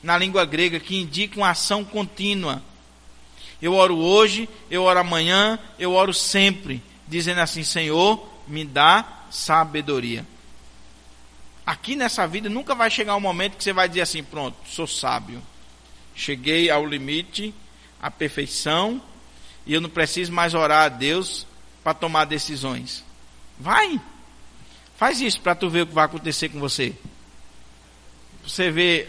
na língua grega, que indica uma ação contínua. Eu oro hoje, eu oro amanhã, eu oro sempre, dizendo assim, Senhor, me dá sabedoria. Aqui nessa vida nunca vai chegar um momento que você vai dizer assim, pronto, sou sábio. Cheguei ao limite, à perfeição, e eu não preciso mais orar a Deus para tomar decisões. Vai, faz isso para tu ver o que vai acontecer com você. Você vê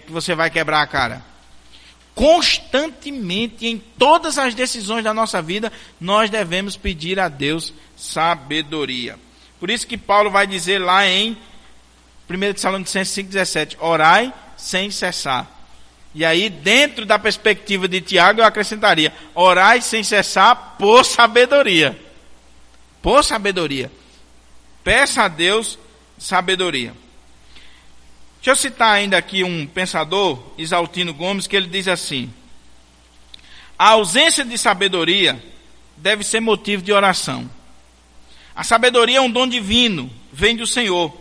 que você vai quebrar a cara. Constantemente, em todas as decisões da nossa vida, nós devemos pedir a Deus sabedoria. Por isso que Paulo vai dizer lá em 1 Tessalonicenses 5,17, orai sem cessar. E aí, dentro da perspectiva de Tiago, eu acrescentaria, orai sem cessar por sabedoria. Por sabedoria. Peça a Deus sabedoria. Deixa eu citar ainda aqui um pensador, Isaltino Gomes, que ele diz assim, a ausência de sabedoria deve ser motivo de oração. A sabedoria é um dom divino, vem do Senhor.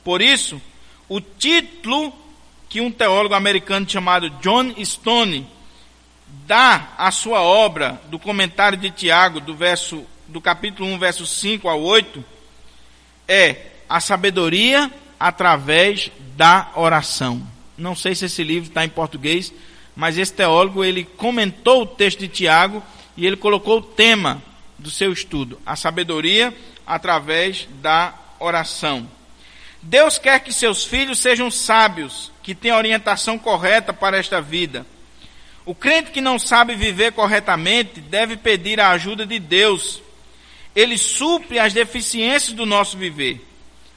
Por isso, o título que um teólogo americano chamado John Stone dá à sua obra do comentário de Tiago, do capítulo 1, versos 5 a 8, é a sabedoria através da oração. Não sei se esse livro está em português, mas esse teólogo ele comentou o texto de Tiago e ele colocou o tema do seu estudo, a sabedoria através da oração. Deus quer que seus filhos sejam sábios, que tenham orientação correta para esta vida. O crente que não sabe viver corretamente deve pedir a ajuda de Deus. Ele supre as deficiências do nosso viver.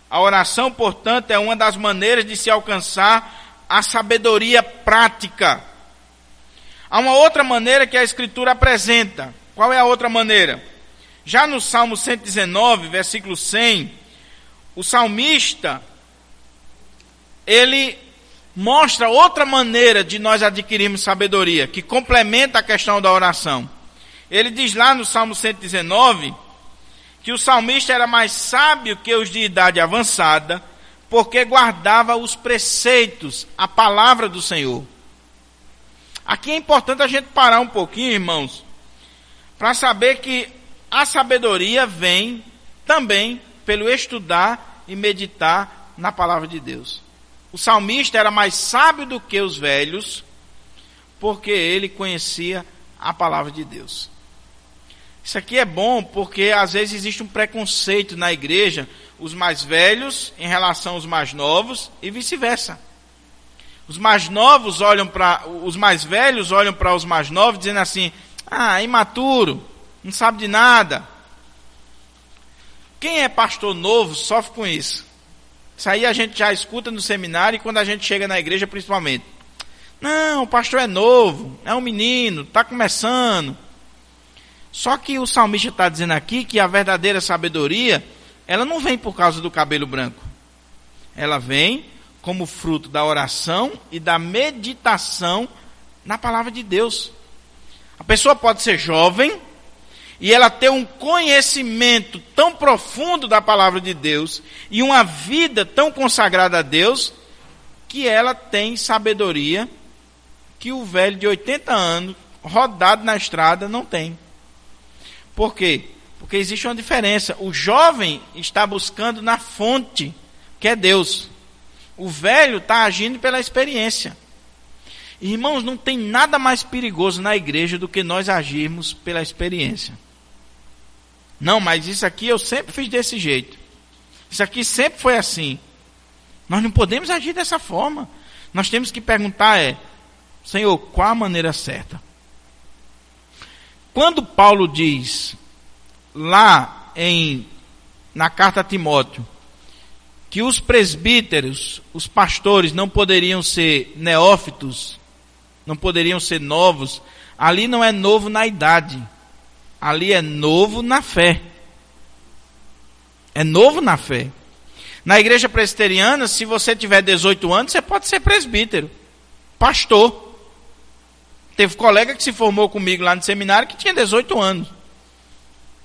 A oração, portanto, é uma das maneiras de se alcançar a sabedoria prática. Há uma outra maneira que a Escritura apresenta. Qual é a outra maneira? Já no Salmo 119, versículo 100, o salmista, ele mostra outra maneira de nós adquirirmos sabedoria, que complementa a questão da oração. Ele diz lá no Salmo 119, que o salmista era mais sábio que os de idade avançada, porque guardava os preceitos, a palavra do Senhor. Aqui é importante a gente parar um pouquinho, irmãos, para saber que a sabedoria vem também pelo estudar e meditar na palavra de Deus. O salmista era mais sábio do que os velhos, porque ele conhecia a palavra de Deus. Isso aqui é bom porque às vezes existe um preconceito na igreja, os mais velhos em relação aos mais novos e vice-versa. Os mais novos olham para os mais velhos, olham para os mais novos, dizendo assim: ah, imaturo, não sabe de nada. Quem é pastor novo sofre com isso. Isso aí a gente já escuta no seminário e quando a gente chega na igreja principalmente. Não, o pastor é novo, é um menino, está começando. Só que o salmista está dizendo aqui que a verdadeira sabedoria, ela não vem por causa do cabelo branco. Ela vem como fruto da oração e da meditação na palavra de Deus. A pessoa pode ser jovem e ela ter um conhecimento tão profundo da palavra de Deus e uma vida tão consagrada a Deus que ela tem sabedoria que o velho de 80 anos, rodado na estrada, não tem. Por quê? Porque existe uma diferença. O jovem está buscando na fonte, que é Deus. O velho está agindo pela experiência. Irmãos, não tem nada mais perigoso na igreja do que nós agirmos pela experiência. Não, mas isso aqui eu sempre fiz desse jeito. Isso aqui sempre foi assim. Nós não podemos agir dessa forma. Nós temos que perguntar Senhor, qual a maneira certa? Quando Paulo diz lá na carta a Timóteo que os presbíteros, os pastores não poderiam ser neófitos, não poderiam ser novos, ali não é novo na idade, ali é novo na fé. É novo na fé. Na igreja presbiteriana, se você tiver 18 anos, você pode ser presbítero, pastor. Teve colega que se formou comigo lá no seminário que tinha 18 anos.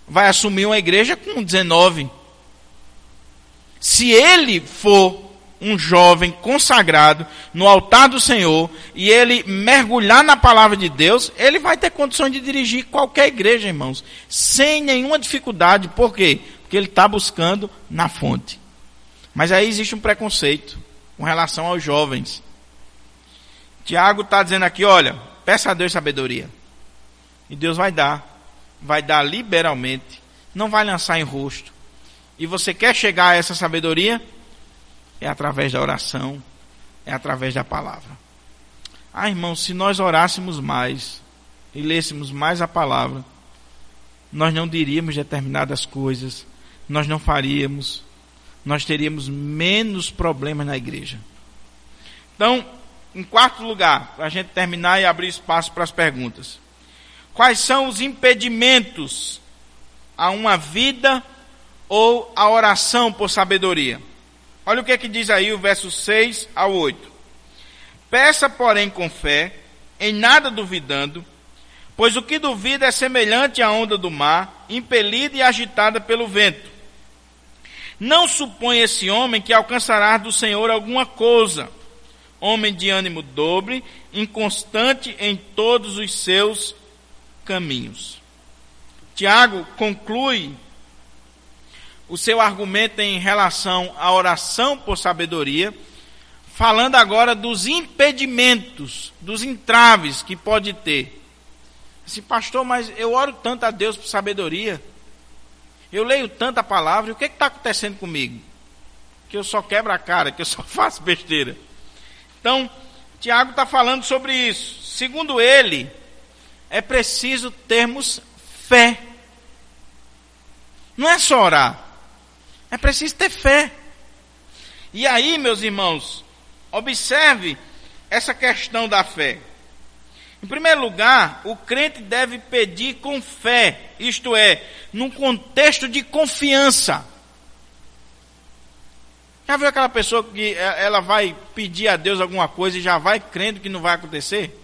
Vai assumir uma igreja com 19. Se ele for um jovem consagrado no altar do Senhor e ele mergulhar na palavra de Deus, ele vai ter condições de dirigir qualquer igreja, irmãos, sem nenhuma dificuldade. Por quê? Porque ele está buscando na fonte. Mas aí existe um preconceito com relação aos jovens. Tiago está dizendo aqui, olha, peça a Deus sabedoria. E Deus vai dar liberalmente, não vai lançar em rosto. E você quer chegar a essa sabedoria? É através da oração, é através da palavra. Ah, irmão, se nós orássemos mais e lêssemos mais a palavra, nós não diríamos determinadas coisas, nós não faríamos, nós teríamos menos problemas na igreja. Então, em quarto lugar, para a gente terminar e abrir espaço para as perguntas. Quais são os impedimentos a uma vida ou a oração por sabedoria? Olha o que é que diz aí o verso 6 ao 8. Peça, porém, com fé, em nada duvidando, pois o que duvida é semelhante à onda do mar, impelida e agitada pelo vento. Não supõe esse homem que alcançará do Senhor alguma coisa. Homem de ânimo dobre, inconstante em todos os seus caminhos. Tiago conclui o seu argumento em relação à oração por sabedoria, falando agora dos impedimentos, dos entraves que pode ter. Assim, pastor, mas eu oro tanto a Deus por sabedoria, eu leio tanta palavra, e o que está acontecendo comigo? Que eu só quebro a cara, que eu só faço besteira. Então, Tiago está falando sobre isso. Segundo ele, é preciso termos fé. Não é só orar, é preciso ter fé. E aí, meus irmãos, observe essa questão da fé. Em primeiro lugar, o crente deve pedir com fé, isto é, num contexto de confiança. Já viu aquela pessoa que ela vai pedir a Deus alguma coisa e já vai crendo que não vai acontecer?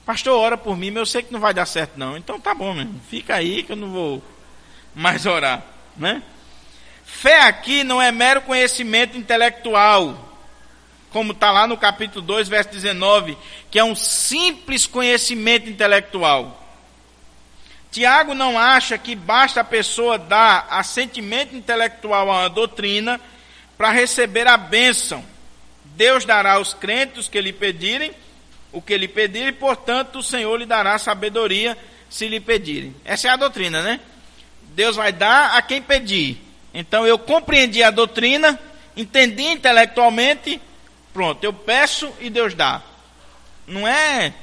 Pastor, ora por mim, mas eu sei que não vai dar certo não. Então tá bom, mesmo. Fica aí que eu não vou mais orar, né? Fé aqui não é mero conhecimento intelectual, como está lá no capítulo 2, verso 19, que é um simples conhecimento intelectual. Tiago não acha que basta a pessoa dar assentimento intelectual a uma doutrina para receber a bênção. Deus dará aos crentes que lhe pedirem, o que lhe pedirem, portanto o Senhor lhe dará sabedoria se lhe pedirem. Essa é a doutrina, né? Deus vai dar a quem pedir. Então eu compreendi a doutrina, entendi intelectualmente, Pronto, eu peço e Deus dá. Não é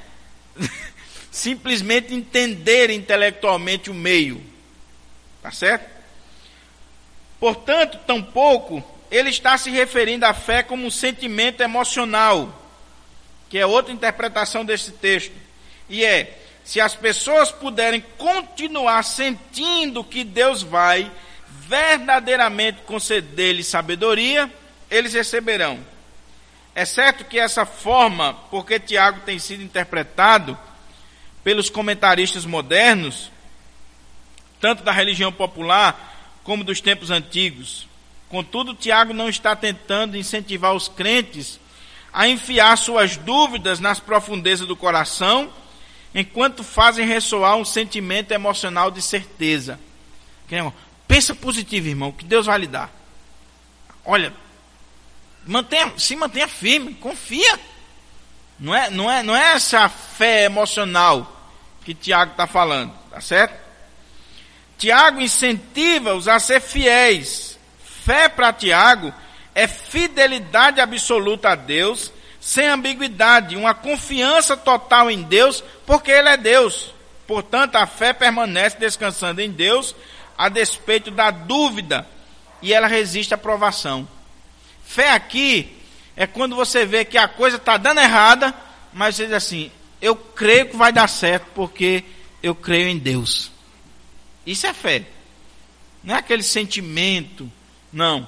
simplesmente entender intelectualmente o meio. Tá certo? Portanto, tampouco ele está se referindo à fé como um sentimento emocional, que é outra interpretação desse texto. E se as pessoas puderem continuar sentindo que Deus vai verdadeiramente conceder-lhes sabedoria, eles receberão. É certo que essa forma, porque Tiago tem sido interpretado pelos comentaristas modernos, tanto da religião popular como dos tempos antigos. Contudo, Tiago não está tentando incentivar os crentes a enfiar suas dúvidas nas profundezas do coração, enquanto fazem ressoar um sentimento emocional de certeza. Pensa positivo, irmão, que Deus vai lhe dar. Olha, se mantenha firme, confia. Não é essa fé emocional que Tiago está falando, tá certo? Tiago incentiva-os a ser fiéis. Fé para Tiago é fidelidade absoluta a Deus, sem ambiguidade, uma confiança total em Deus, porque Ele é Deus. Portanto, a fé permanece descansando em Deus, a despeito da dúvida, e ela resiste à provação. Fé aqui é quando você vê que a coisa está dando errada, mas você diz assim, eu creio que vai dar certo, porque eu creio em Deus. Isso é fé. Não é aquele sentimento, não.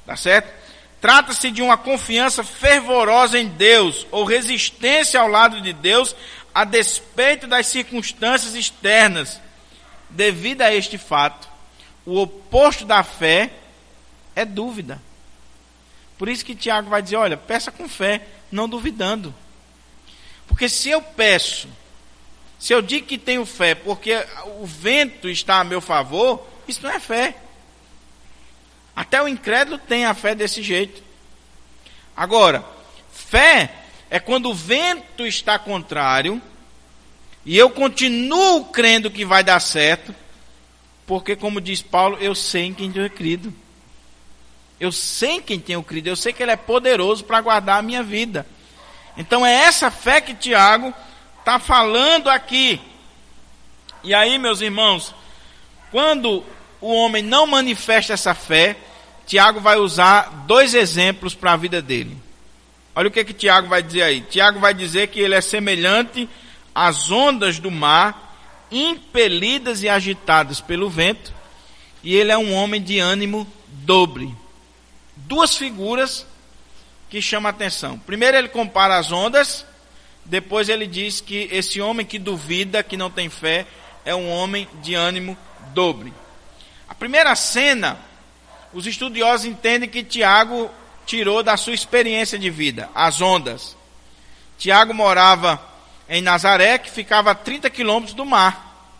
Tá certo? Trata-se de uma confiança fervorosa em Deus, ou resistência ao lado de Deus, a despeito das circunstâncias externas. Devido a este fato, o oposto da fé é dúvida. Por isso que Tiago vai dizer, olha, peça com fé, não duvidando. Porque se eu peço, se eu digo que tenho fé porque o vento está a meu favor, isso não é fé. Até o incrédulo tem a fé desse jeito. Agora, fé é quando o vento está contrário e eu continuo crendo que vai dar certo, porque, como diz Paulo, eu sei em quem tenho crido. Eu sei em quem tenho crido, eu sei que Ele é poderoso para guardar a minha vida. Então é essa fé que Tiago está falando aqui. E aí, meus irmãos, quando o homem não manifesta essa fé, Tiago vai usar dois exemplos para a vida dele. Olha o que Tiago vai dizer aí. Tiago vai dizer que ele é semelhante às ondas do mar, impelidas e agitadas pelo vento, e ele é um homem de ânimo dobre. Duas figuras que chamam a atenção. Primeiro ele compara as ondas, depois ele diz que esse homem que duvida, que não tem fé, é um homem de ânimo dobre. A primeira cena, os estudiosos entendem que Tiago tirou da sua experiência de vida, as ondas. Tiago morava em Nazaré, que ficava a 30 quilômetros do mar.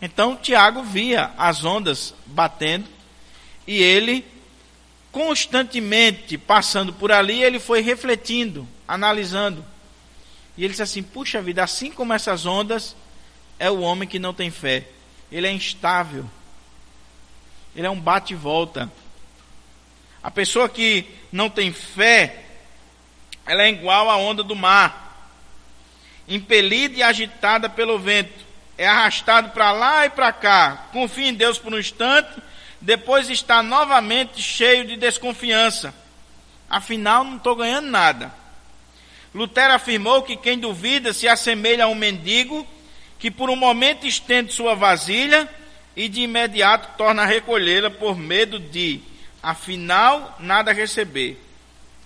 Então Tiago via as ondas batendo, e ele, constantemente passando por ali, ele foi refletindo, analisando. E ele disse assim, puxa vida, assim como essas ondas, é o homem que não tem fé. Ele é instável. Ele é um bate e volta. A pessoa que não tem fé, ela é igual à onda do mar, impelida e agitada pelo vento. É arrastado para lá e para cá, confia em Deus por um instante, depois está novamente cheio de desconfiança. Afinal, não estou ganhando nada. Lutero afirmou que quem duvida se assemelha a um mendigo que por um momento estende sua vasilha e de imediato torna a recolhê-la por medo de, afinal, nada receber.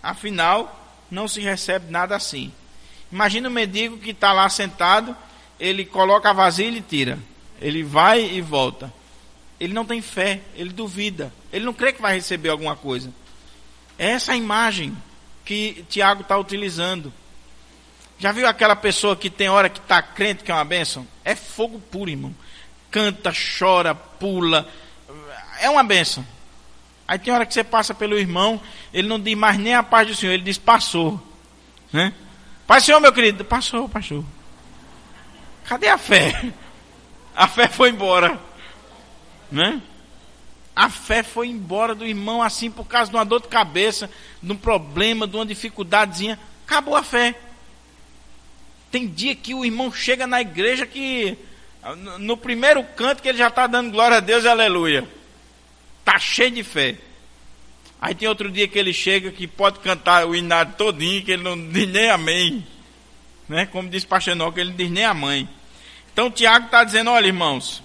Afinal, não se recebe nada assim. Imagina um mendigo que está lá sentado, ele coloca a vasilha e tira. Ele vai e volta. Ele não tem fé, ele duvida. Ele não crê que vai receber alguma coisa. É essa a imagem que Tiago está utilizando. Já viu aquela pessoa que tem hora que está crente que é uma bênção? É fogo puro, irmão. Canta, chora, pula. É uma bênção. Aí tem hora que você passa pelo irmão, ele não diz mais nem a paz do Senhor, ele diz passou. Né? Paz do Senhor, meu querido. Passou, passou. Cadê a fé? A fé foi embora. Né? A fé foi embora do irmão assim por causa de uma dor de cabeça. de um problema, de uma dificuldadezinha, acabou a fé. Tem dia que o irmão chega na igreja que no primeiro canto que ele já está dando glória a Deus e aleluia. Está cheio de fé. Aí tem outro dia que ele chega que pode cantar o hinário todinho, que ele não diz nem amém. Né? Como diz pastor Enoque, ele não diz nem a mãe. Então Tiago está dizendo, olha irmãos,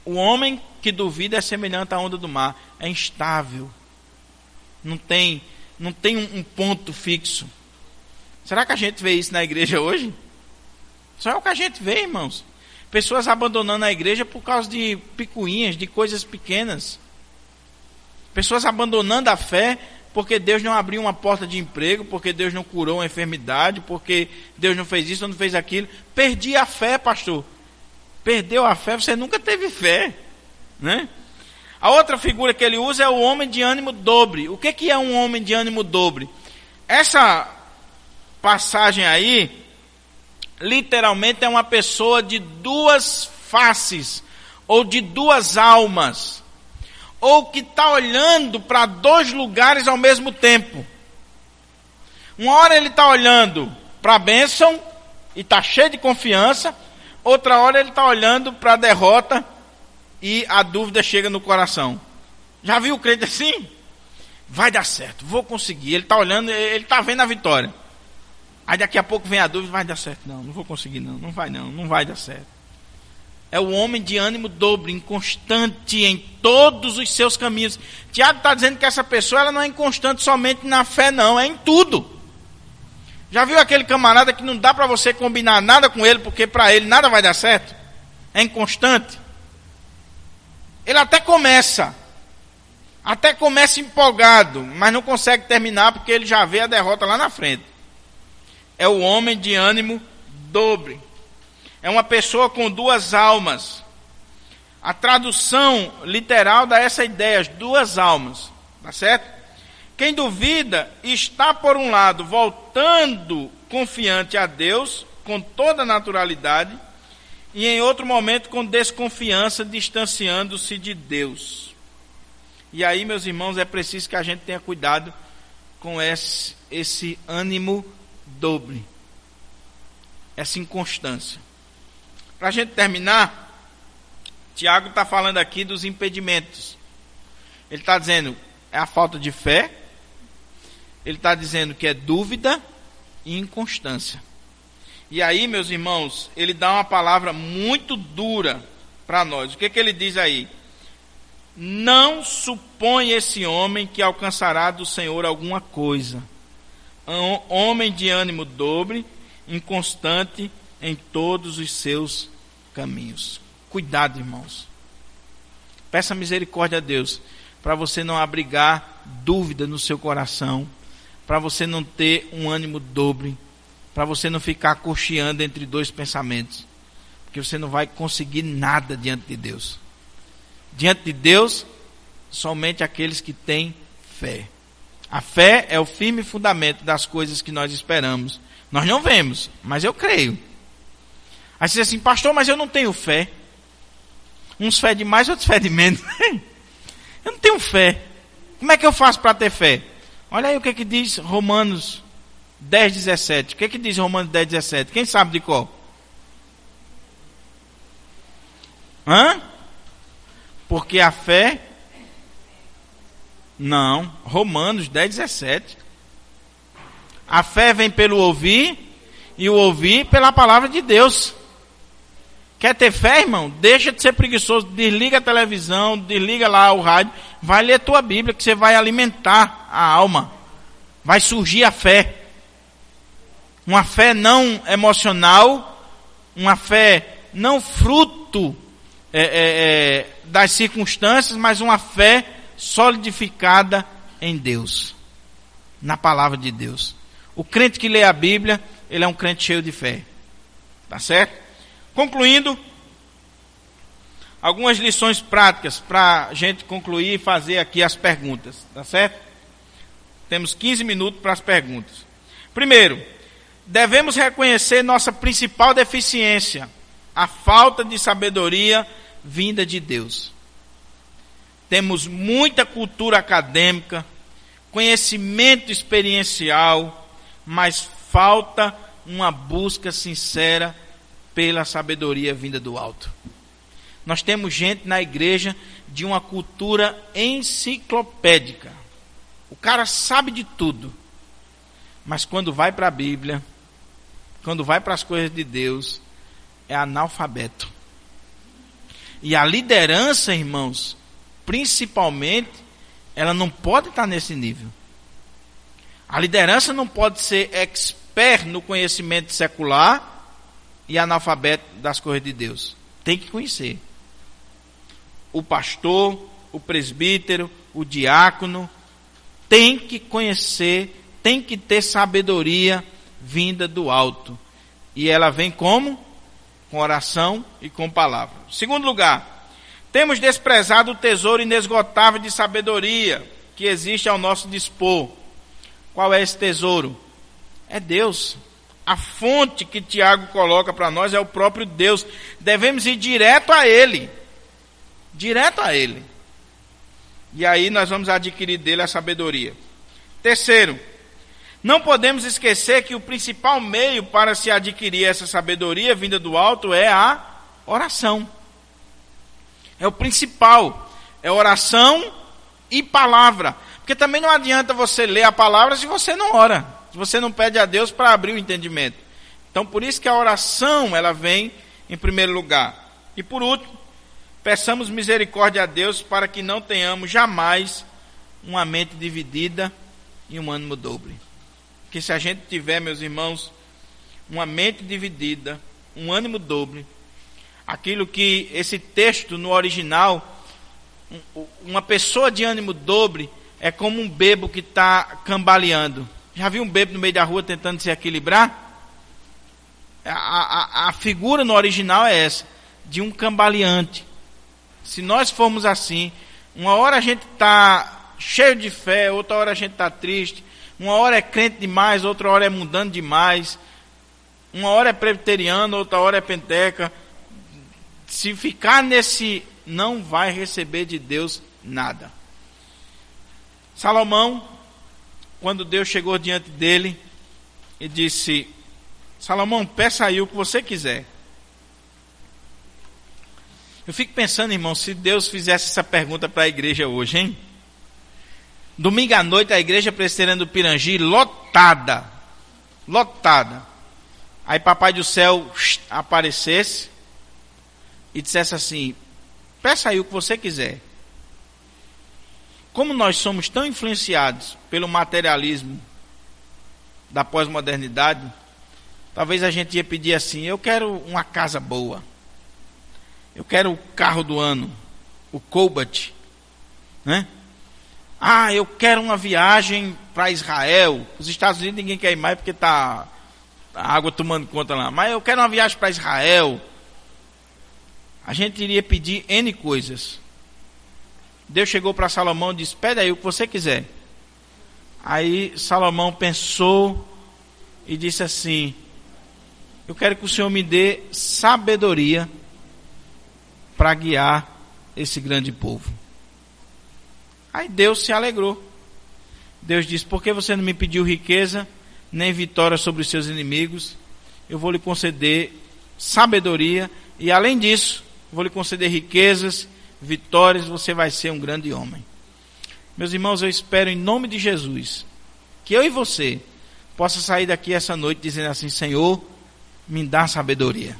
o homem que duvida é semelhante à onda do mar, é instável. Não tem um ponto fixo. Será que a gente vê isso na igreja hoje? Só é o que a gente vê, irmãos. Pessoas abandonando a igreja por causa de picuinhas, de coisas pequenas. Pessoas abandonando a fé porque Deus não abriu uma porta de emprego, porque Deus não curou uma enfermidade, porque Deus não fez isso, não fez aquilo. Perdi a fé, pastor. Perdeu a fé, você nunca teve fé, né? A outra figura que ele usa é o homem de ânimo dobre. O que é um homem de ânimo dobre? Essa passagem aí, literalmente é uma pessoa de duas faces, ou de duas almas, ou que está olhando para dois lugares ao mesmo tempo. Uma hora ele está olhando para a bênção e está cheio de confiança, outra hora ele está olhando para a derrota e a dúvida chega no coração. Já viu o crente assim? Vai dar certo, vou conseguir. Ele está olhando, ele está vendo a vitória. Aí daqui a pouco vem a dúvida, vai dar certo. Não vou conseguir não vai dar certo. É o homem de ânimo dobre, inconstante em todos os seus caminhos. Tiago está dizendo que essa pessoa ela não é inconstante somente na fé não, é em tudo. Já viu aquele camarada que não dá para você combinar nada com ele, porque para ele nada vai dar certo? É inconstante. Ele até começa empolgado, mas não consegue terminar porque ele já vê a derrota lá na frente. É o homem de ânimo dobre. É uma pessoa com duas almas. A tradução literal dá essa ideia, as duas almas. Tá certo? Quem duvida está, por um lado, voltando confiante a Deus, com toda a naturalidade, e em outro momento com desconfiança, distanciando-se de Deus. E aí, meus irmãos, é preciso que a gente tenha cuidado com esse ânimo dobre, essa inconstância. Para a gente terminar, Tiago está falando aqui dos impedimentos. Ele está dizendo é a falta de fé, ele está dizendo que é dúvida e inconstância. E aí, meus irmãos, ele dá uma palavra muito dura para nós. O que ele diz aí? Não supõe esse homem que alcançará do Senhor alguma coisa. Homem de ânimo dobre, inconstante em todos os seus caminhos. Cuidado, irmãos. Peça misericórdia a Deus para você não abrigar dúvida no seu coração, para você não ter um ânimo dobre, para você não ficar cocheando entre dois pensamentos, porque você não vai conseguir nada diante de Deus. Diante de Deus, somente aqueles que têm fé. A fé é o firme fundamento das coisas que nós esperamos. Nós não vemos, mas eu creio. Aí você diz assim, pastor, mas eu não tenho fé. Uns fé de mais, outros fé de menos. Eu não tenho fé. Como é que eu faço para ter fé? Olha aí o que diz Romanos 10, 17. O que diz Romanos 10, 17? Quem sabe de qual? Porque a fé... Não, Romanos 10, 17. A fé vem pelo ouvir, e o ouvir pela palavra de Deus. Quer ter fé, irmão? Deixa de ser preguiçoso, desliga a televisão, desliga lá o rádio, vai ler a tua Bíblia, que você vai alimentar a alma. Vai surgir a fé. Uma fé não emocional, uma fé não fruto das circunstâncias, mas uma fé solidificada em Deus, na palavra de Deus. O crente que lê a Bíblia, ele é um crente cheio de fé. Tá certo? Concluindo, algumas lições práticas para a gente concluir e fazer aqui as perguntas. Tá certo? Temos 15 minutos para as perguntas. Primeiro, devemos reconhecer nossa principal deficiência, a falta de sabedoria vinda de Deus. Temos muita cultura acadêmica, conhecimento experiencial, mas falta uma busca sincera pela sabedoria vinda do alto. Nós temos gente na igreja de uma cultura enciclopédica. O cara sabe de tudo, mas quando vai para a Bíblia, quando vai para as coisas de Deus, é analfabeto. E a liderança, irmãos, principalmente, ela não pode estar nesse nível. A liderança não pode ser expert no conhecimento secular e analfabeto das coisas de Deus. Tem que conhecer. O pastor, o presbítero, o diácono, tem que conhecer, tem que ter sabedoria vinda do alto. E ela vem como? Com oração e com palavra. Segundo lugar, temos desprezado o tesouro inesgotável de sabedoria que existe ao nosso dispor. Qual é esse tesouro? É Deus. A fonte que Tiago coloca para nós é o próprio Deus. Devemos ir direto a Ele. Direto a Ele. E aí nós vamos adquirir dele a sabedoria. Terceiro, não podemos esquecer que o principal meio para se adquirir essa sabedoria vinda do alto é a oração. É o principal. É oração e palavra. Porque também não adianta você ler a palavra se você não ora. Se você não pede a Deus para abrir o entendimento. Então por isso que a oração ela vem em primeiro lugar. E por último, peçamos misericórdia a Deus para que não tenhamos jamais uma mente dividida e um ânimo dobre. Porque se a gente tiver, meus irmãos, uma mente dividida, um ânimo dobre, aquilo que esse texto no original, uma pessoa de ânimo dobre é como um bêbado que está cambaleando. Já viu um bêbado no meio da rua tentando se equilibrar? A figura no original é essa, de um cambaleante. Se nós formos assim, uma hora a gente está cheio de fé, outra hora a gente está triste, uma hora é crente demais, outra hora é mundano demais, uma hora é presbiteriano, outra hora é penteca. Se ficar nesse, não vai receber de Deus nada. Salomão, quando Deus chegou diante dele e disse: Salomão, peça aí o que você quiser. Eu fico pensando, irmão, se Deus fizesse essa pergunta para a igreja hoje, hein? Domingo à noite, a igreja presbiteriana do Pirangi, lotada. Lotada. Aí papai do céu aparecesse e dissesse assim: peça aí o que você quiser. Como nós somos tão influenciados pelo materialismo da pós-modernidade, talvez a gente ia pedir assim: eu quero uma casa boa. Eu quero o carro do ano, o Cobalt, né? Ah, eu quero uma viagem para Israel. Os Estados Unidos ninguém quer ir mais porque está a água tomando conta lá. Mas eu quero uma viagem para Israel. A gente iria pedir N coisas. Deus chegou para Salomão e disse: pede aí o que você quiser. Aí Salomão pensou e disse assim: eu quero que o Senhor me dê sabedoria para guiar esse grande povo. Aí Deus se alegrou. Deus disse: por que você não me pediu riqueza, nem vitória sobre os seus inimigos? Eu vou lhe conceder sabedoria, e além disso, vou lhe conceder riquezas, vitórias, você vai ser um grande homem. Meus irmãos, eu espero em nome de Jesus, que eu e você possa sair daqui essa noite dizendo assim: Senhor, me dá sabedoria.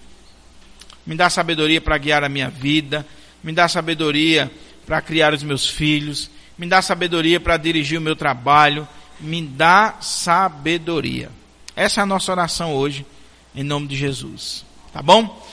Me dá sabedoria para guiar a minha vida, me dá sabedoria para criar os meus filhos, me dá sabedoria para dirigir o meu trabalho, me dá sabedoria. Essa é a nossa oração hoje, em nome de Jesus. Tá bom?